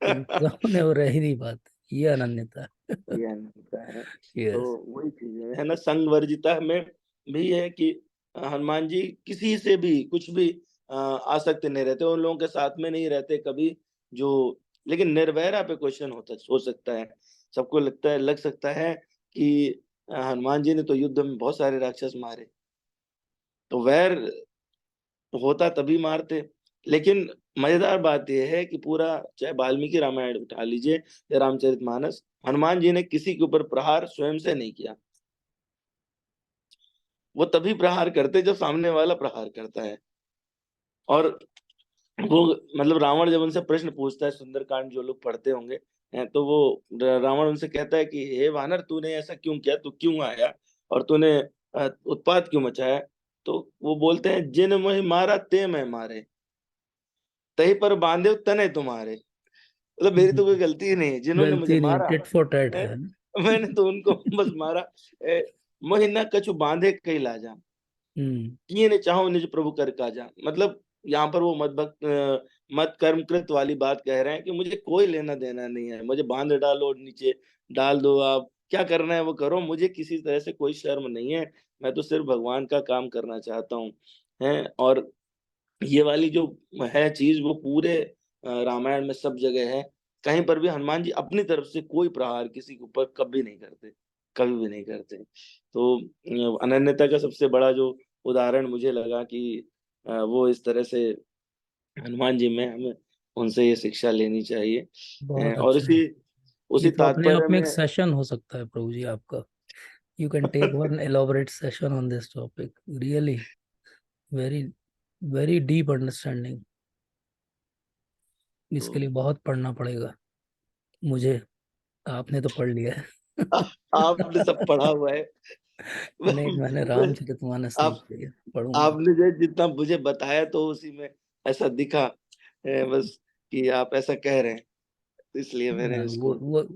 उनके सामने वो रह ही नहीं पाते। ये अनन्यता है। ये होता है। तो यस। वही चीज है ना, संग वर्जिता में भी है कि हनुमान जी किसी से भी कुछ भी आसक्त नहीं रहते, उन लोगों के साथ में नहीं रहते कभी जो, लेकिन निर्वैरा पे क्वेश्चन होता हो सकता है। सबको लगता है, लग सकता है कि हनुमान जी ने तो युद्ध में बहुत सारे राक्षस मारे, तो वैर होता तभी मारते। लेकिन मजेदार बात यह है कि पूरा, चाहे वाल्मीकि रामायण उठा लीजिए या रामचरितमानस, हनुमान जी ने किसी के ऊपर प्रहार स्वयं से नहीं किया। वो तभी प्रहार करते जब सामने वाला प्रहार करता है। और वो, मतलब रावण जब उनसे प्रश्न पूछता है, सुंदरकांड जो लोग पढ़ते होंगे तो वो रावण उनसे कहता है कि हे वानर, तूने ऐसा क्यों किया, तू क्यों आया और तूने उत्पात क्यों मचाया। तो वो बोलते हैं, जिन मोहि मारा ते मैं मारे, तही पर बांधे तने तुम्हारे। मतलब मेरी तो कोई गलती ही नहीं है, जिन्होंने मुझे गलती नहीं, मारा टिट फॉर टैट है, है। मैंने तो उनको बस मारा। मोहि न कछु बांधे कई लाजा, हम्म। किए ने चाहो निज प्रभु कर काजा। मतलब यहाँ पर वो मत कर्म कृत वाली बात कह रहे हैं कि मुझे कोई लेना देना नहीं है, मुझे बांध डालो, नीचे डाल दो, आप क्या करना है वो करो, मुझे किसी तरह से कोई शर्म नहीं है, मैं तो सिर्फ भगवान का काम करना चाहता हूँ। है, और ये वाली जो है चीज, वो पूरे रामायण में सब जगह है। कहीं पर भी हनुमान जी अपनी तरफ से कोई प्रहार किसी के ऊपर कभी नहीं करते, कभी भी नहीं करते। तो अनन्यता का सबसे बड़ा जो उदाहरण मुझे लगा कि वो इस तरह से हनुमान जी में हमें उनसे ये शिक्षा लेनी चाहिए। बहुत और अच्छा। इसी ये उसी तो अपने आप तात्पर्य में में एक सेशन हो सकता है प्रभु जी आपका। You can take one elaborate session on this topic, really very very deep understanding. इसके लिए बहुत पढ़ना पड़ेगा मुझे। आपने तो पढ़ लिया है। आपने सब पढ़ा हुआ है। नहीं, मैंने रामचरितमानस नहीं आप पढ़ी है, पढ़ूंगा। आपने जो जितना मुझे बताया तो उसी में ऐसा दिखा, बस कि आप ऐसा कह रहे हैं, तो इसलिए मैंने वो उसको वो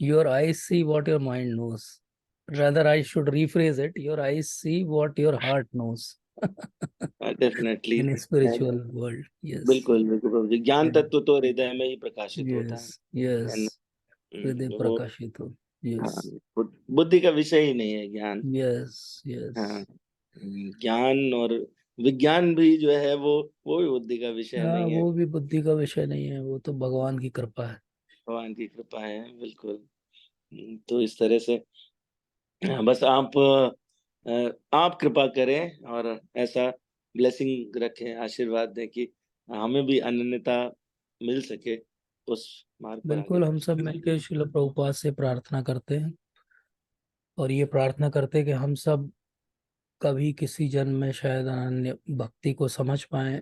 your eyes see what your mind knows, rather I should rephrase it, your eyes see what your heart knows. Definitely, In a spiritual world, yes. बिल्कुल बिल्कुल प्रभु जी, ज्ञान तत्व तो हृदय में ही प्रकाशित होता Yes, है yes. ना। हृदय वो, प्रकाशित हो। हाँ, Yes, बुद्धि का विषय ही नहीं है ज्ञान। yes, हाँ, yes. ज्ञान और विज्ञान भी जो है वो भी बुद्धि का विषय हाँ, नहीं है, वो भी बुद्धि का विषय नहीं है, वो तो भगवान की कृपा है। भगवान की कृपा है, बिल्कुल। तो इस तरह से बस आप कृपा करें और ऐसा ब्लेसिंग रखें, आशीर्वाद दें कि हमें भी अनन्यता मिल सके, उस मार्ग पर आगे बिल्कुल, हम बढ़ सब सके। मिलकर शिल प्रभुपाद से प्रार्थना करते हैं, और ये प्रार्थना करते हैं कि हम सब कभी किसी जन्म में शायद अनन्य भक्ति को समझ पाएं,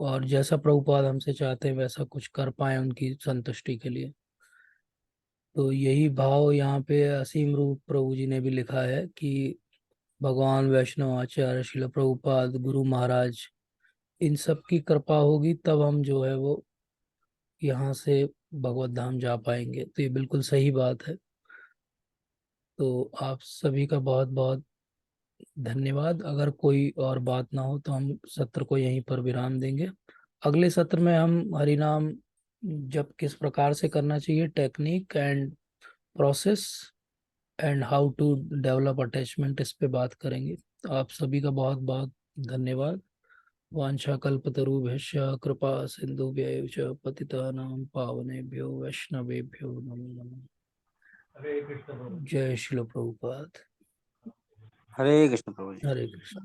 और जैसा प्रभुपाद हमसे चाहते हैं वैसा कुछ कर पाएं उनकी संतुष्टि के लिए। तो यही भाव यहाँ पे असीम रूप प्रभु जी ने भी लिखा है कि भगवान, वैष्णव आचार्य, शिल प्रभुपाद, गुरु महाराज, इन सब की कृपा होगी तब हम जो है वो यहाँ से भगवत धाम जा पाएंगे। तो ये बिल्कुल सही बात है। तो आप सभी का बहुत बहुत धन्यवाद। अगर कोई और बात ना हो तो हम सत्र को यहीं पर विराम देंगे। अगले सत्र में हम हरिनाम जब किस प्रकार से करना चाहिए, technique and process and how to develop attachment, इस पे बात करेंगे। तो आप सभी का बहुत बहुत धन्यवाद। वाञ्छाकल्पतरुभ्यश्च कृपा सिन्धुभ्यैव च पतितानां पावनेभ्यो वैष्णवेभ्यो नमो नमः। हरे कृष्ण प्रभु। जय श्रील प्रभुपाद। हरे कृष्ण प्रभु जी। हरे कृष्ण।